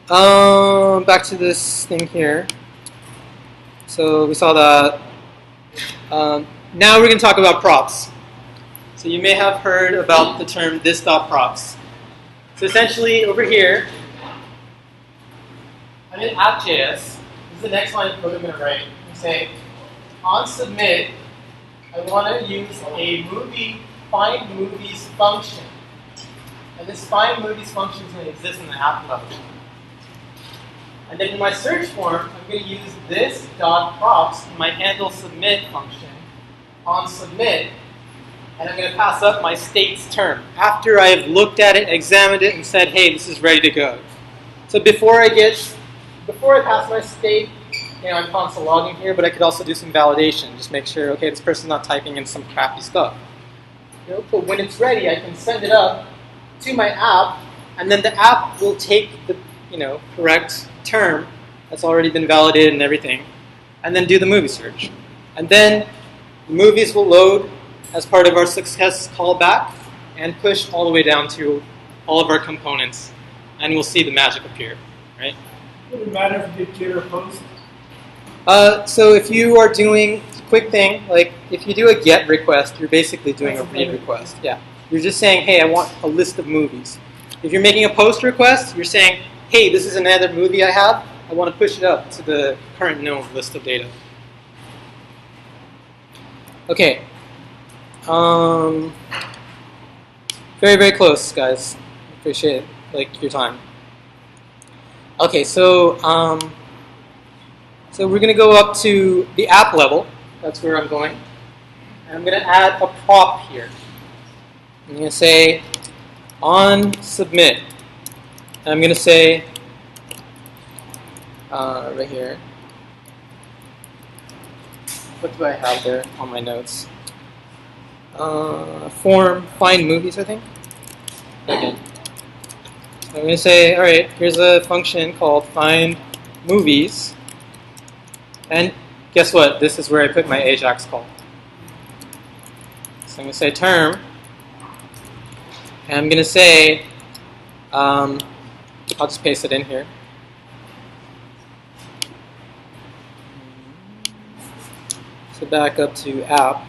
Back to this thing here. So we saw that. Now we're going to talk about props. So you may have heard about the term this.props. So essentially, over here, I'm in app.js. This is the next line of code I'm going to write. I'm saying, on submit, I want to use a find movies function. And this find movies function is going to exist in the app level. And then in my search form, I'm going to use this dot props in my handle submit function on submit, and I'm going to pass up my states term after I have looked at it, examined it, and said, hey, this is ready to go. So before I pass my state, I'm console logging here, but I could also do some validation, just make sure, okay, this person's not typing in some crappy stuff. But when it's ready, I can send it up to my app, and then the app will take the correct term that's already been validated and everything, and then do the movie search. And then the movies will load as part of our success callback and push all the way down to all of our components, and we'll see the magic appear, right? Would it matter if you did get or post? So if you are doing quick thing, like if you do a get request, you're basically doing a read request. Yeah. You're just saying, hey, I want a list of movies. If you're making a post request, you're saying, hey, this is another movie I have. I want to push it up to the current known list of data. Okay. Very, very close, guys. Appreciate your time. Okay, so so we're going to go up to the app level. That's where I'm going. And I'm going to add a prop here. I'm going to say on submit. And I'm going to say right here. What do I have there on my notes? Form find movies, I think. Okay. So I'm going to say, all right, here's a function called find movies. And guess what? This is where I put my Ajax call. So I'm going to say term. And I'm going to say, I'll just paste it in here. So back up to app.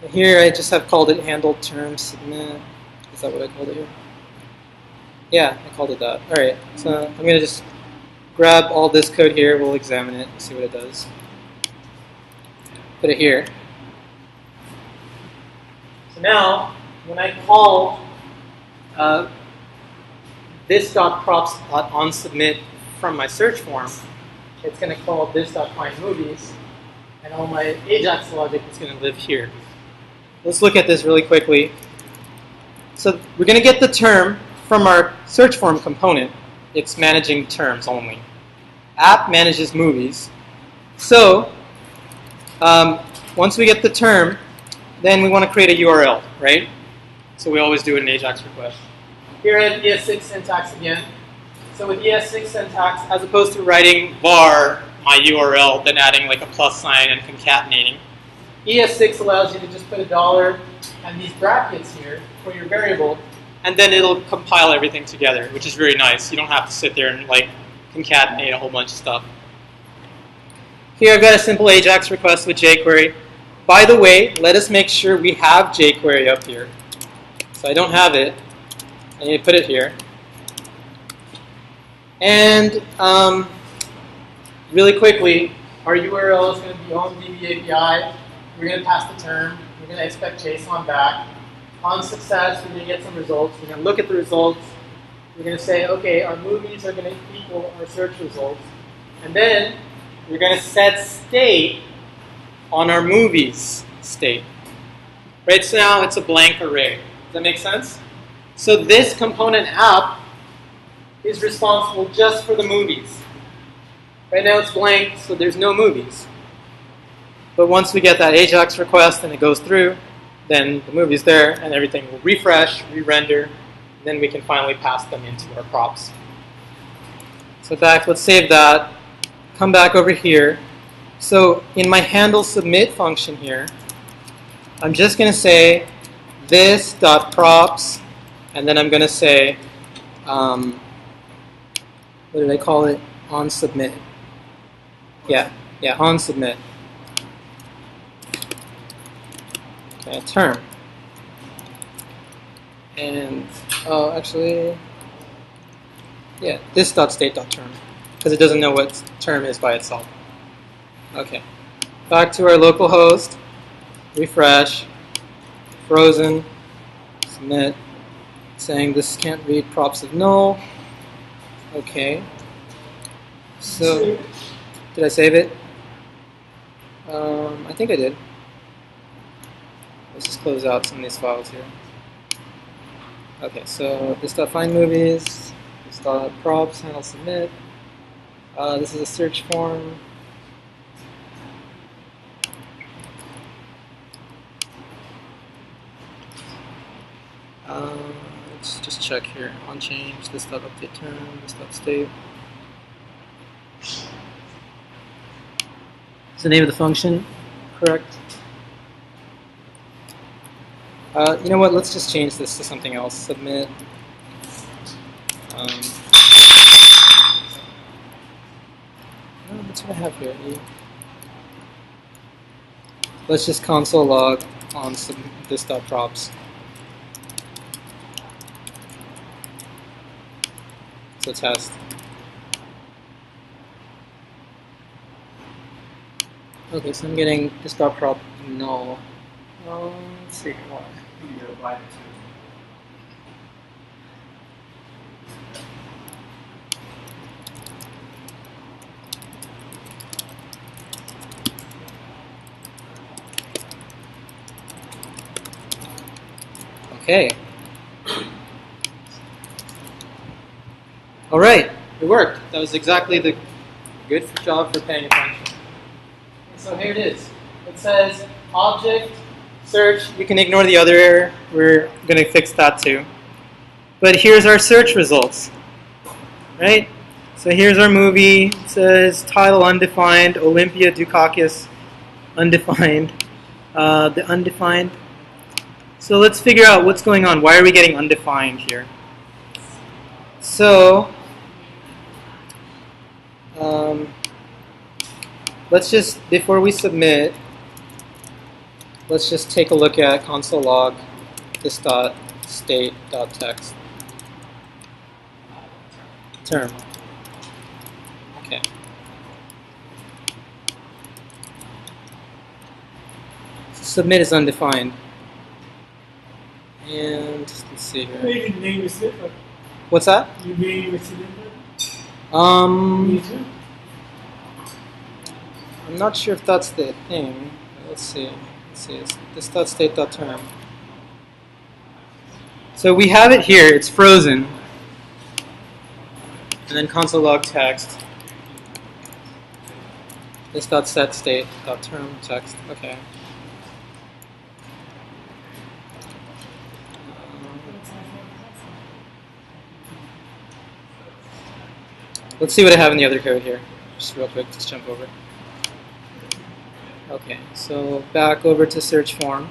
So here I just have called it handled term submit. Is that what I called it here? Yeah, I called it that. All right. So I'm going to just grab all this code here. We'll examine it and see what it does. Put it here. So now, when I call this.props.onSubmit from my search form, it's going to call this.findMovies, and all my Ajax logic is going to live here. Let's look at this really quickly. So we're going to get the term from our search form component. It's managing terms only. App manages movies. So once we get the term, then we want to create a URL, right? So we always do it in Ajax request. Here I have ES6 syntax again. So with ES6 syntax, as opposed to writing var my URL, then adding like a plus sign and concatenating, ES6 allows you to just put $, and these brackets here for your variable, and then it'll compile everything together, which is very nice. You don't have to sit there and like concatenate a whole bunch of stuff. Here I've got a simple Ajax request with jQuery. By the way, let us make sure we have jQuery up here. So I don't have it. I need to put it here. And really quickly, our URL is going to be on DB API. We're going to pass the term. We're going to expect JSON back. On success, we're going to get some results. We're going to look at the results. We're going to say, okay, our movies are going to equal our search results. And then we're going to set state on our movies state. Right, so now it's a blank array. Does that make sense? So this component app is responsible just for the movies. Right now it's blank, so there's no movies. But once we get that Ajax request and it goes through, then the movie's there and everything will refresh, re-render, then we can finally pass them into our props. So let's save that, come back over here. So in my handle submit function here, I'm just going to say this.props, and then I'm going to say, what did I call it? On submit. Yeah, on submit. Okay, term. And, actually, yeah, this.state.term, because it doesn't know what term is by itself. Okay, back to our local host, refresh, frozen, submit, saying this can't read props of null. Okay, so did I save it? I think I did. Let's just close out some of these files here. Okay, so this.find movies, this.props, handle submit. This is a search form. Let's just check here. On change, this.update term, this.state. Is the name of the function correct? You know what? Let's just change this to something else. Submit. That's what I have here. let's just console log on some this.props. So test. Okay, so I'm getting this.prop null. Let's see why. Okay. All right, it worked. That was exactly the good job for paying attention. So here it is. It says object search. You can ignore the other error. We're going to fix that too. But here's our search results, right? So here's our movie. It says title undefined, Olympia Dukakis undefined, the undefined. So let's figure out what's going on. Why are we getting undefined here? So let's just, before we submit, let's just take a look at console log this.state.text term. Okay. So submit is undefined. And let's see here. You didn't name it. What's that? You name it. I'm not sure if that's the thing. Let's see. It's this.state.term. So we have it here. It's frozen. And then console log text. This.setState.term text. Okay. Let's see what I have in the other code here. Just real quick, just jump over. Okay, so back over to search form.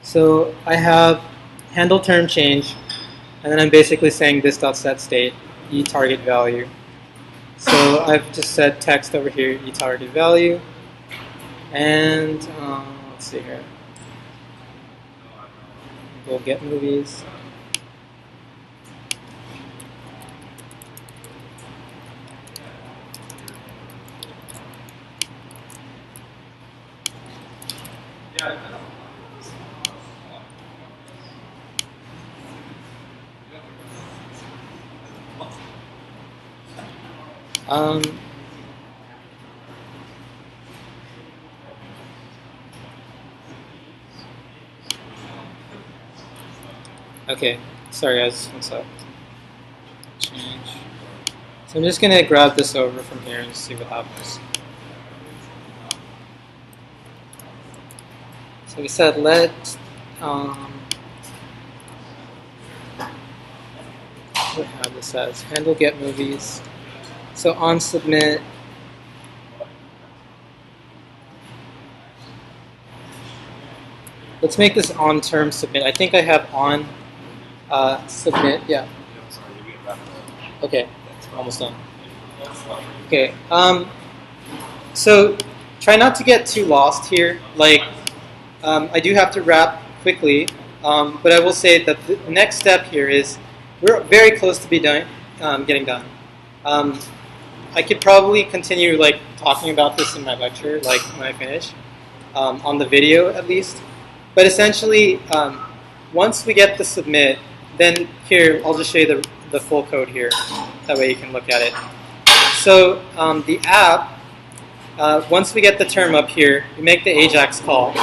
So I have handle term change, and then I'm basically saying this.setState, eTarget value. So I've just said text over here, eTarget value. And let's see here. Go get movies. Okay, sorry guys, one sec. Change. So I'm just going to grab this over from here and see what happens. So we said let what have this as? Handle get movies. So on submit. Let's make this on term submit. I think I have on submit. Yeah. Okay, almost done. Okay. So try not to get too lost here. Like I do have to wrap quickly, but I will say that the next step here is we're very close to be done, getting done. I could probably continue like talking about this in my lecture, like when I finish, on the video at least. But essentially, once we get the submit, then here I'll just show you the full code here. That way you can look at it. So the app, once we get the term up here, we make the AJAX call.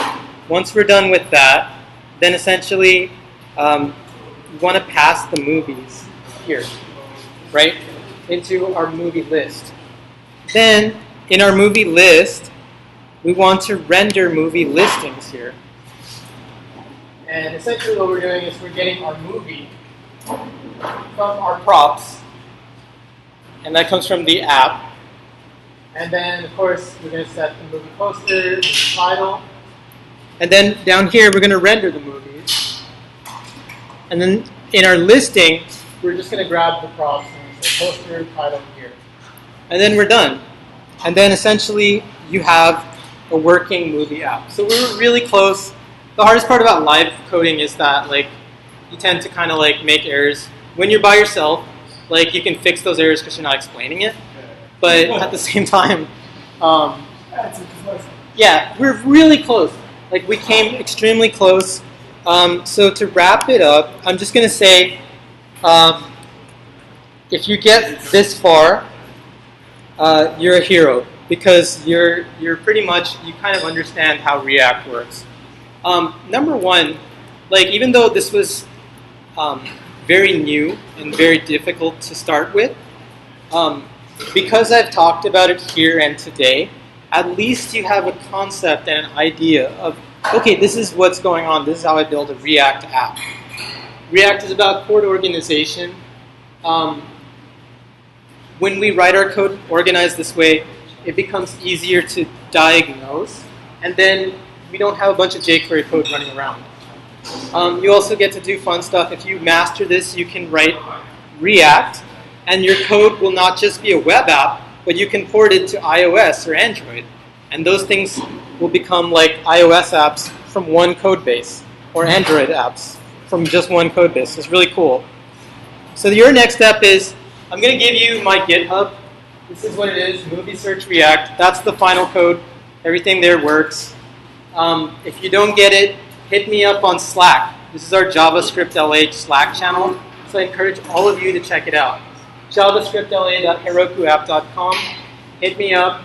Once we're done with that, then essentially we want to pass the movies here, right, into our movie list. Then in our movie list, we want to render movie listings here. And essentially what we're doing is we're getting our movie from our props, and that comes from the app. And then, of course, we're going to set the movie poster, the title. And then down here, we're going to render the movies. And then in our listing, we're just going to grab the props and say poster, title here. And then we're done. And then essentially you have a working movie app. So we were really close. The hardest part about live coding is that like you tend to kind of like make errors. When you're by yourself, like you can fix those errors because you're not explaining it. But at the same time, yeah, we're really close. Like we came extremely close. So to wrap it up, I'm just going to say, if you get this far, you're a hero because you're pretty much, you kind of understand how React works. Number one, like even though this was very new and very difficult to start with, because I've talked about it here and today, at least you have a concept and an idea of, okay, this is what's going on. This is how I build a React app. React is about code organization. When we write our code organized this way, it becomes easier to diagnose, and then we don't have a bunch of jQuery code running around. You also get to do fun stuff. If you master this, you can write React, and your code will not just be a web app, but you can port it to iOS or Android. And those things will become like iOS apps from one code base, or Android apps from just one code base. It's really cool. So your next step is, I'm going to give you my GitHub. This is what it is, Movie Search React. That's the final code. Everything there works. If you don't get it, hit me up on Slack. This is our JavaScriptLA Slack channel. So I encourage all of you to check it out. JavaScriptLA.herokuapp.com. Hit me up.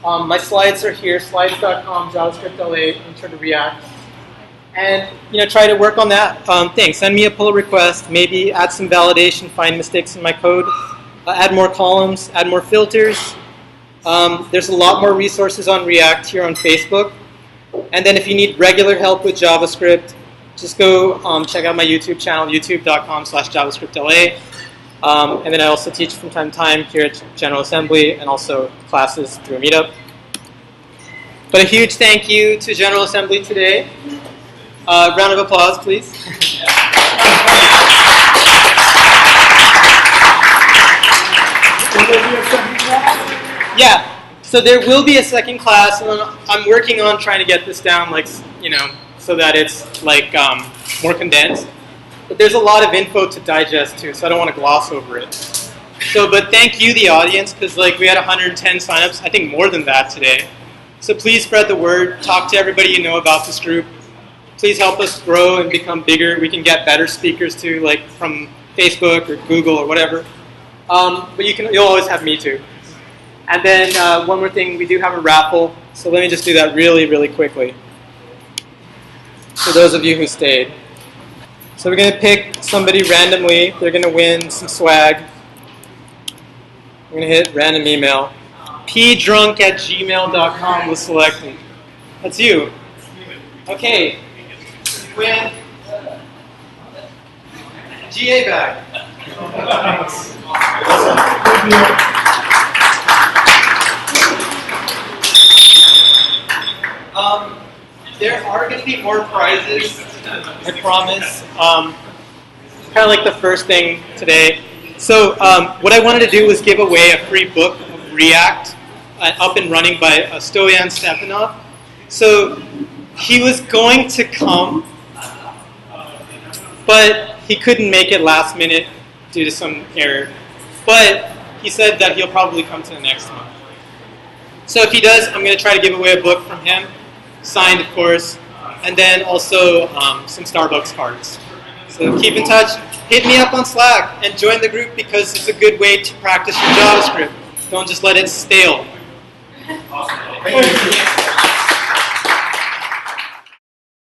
My slides are here, slides.com, JavaScriptLA, Intro to React. And try to work on that thing. Send me a pull request, maybe add some validation, find mistakes in my code, add more columns, add more filters. There's a lot more resources on React here on Facebook. And then if you need regular help with JavaScript, just go check out my YouTube channel, youtube.com/JavaScriptLA. And then I also teach from time to time here at General Assembly and also classes through a meetup. But a huge thank you to General Assembly today. Round of applause, please. Yeah, so there will be a second class, and I'm working on trying to get this down, like so that it's like more condensed. But there's a lot of info to digest too, so I don't want to gloss over it. So, but thank you, the audience, because like we had 110 signups, I think more than that today. So please spread the word. Talk to everybody you know about this group. Please help us grow and become bigger. We can get better speakers too, like from Facebook or Google or whatever. But you'll always have me too. And then one more thing, we do have a raffle. So let me just do that really, really quickly. For those of you who stayed. So we're going to pick somebody randomly. They're going to win some swag. We're going to hit random email. pdrunk@gmail.com was selected. That's you. Okay. Win GA bag. There are going to be more prizes, I promise. Kind of like the first thing today. So what I wanted to do was give away a free book of React, up and running by Stoyan Stepanov. So he was going to come, but he couldn't make it last minute due to some error. But he said that he'll probably come to the next one. So if he does, I'm going to try to give away a book from him, signed of course, and then also some Starbucks cards. So keep in touch. Hit me up on Slack and join the group because it's a good way to practice your JavaScript. Don't just let it stale.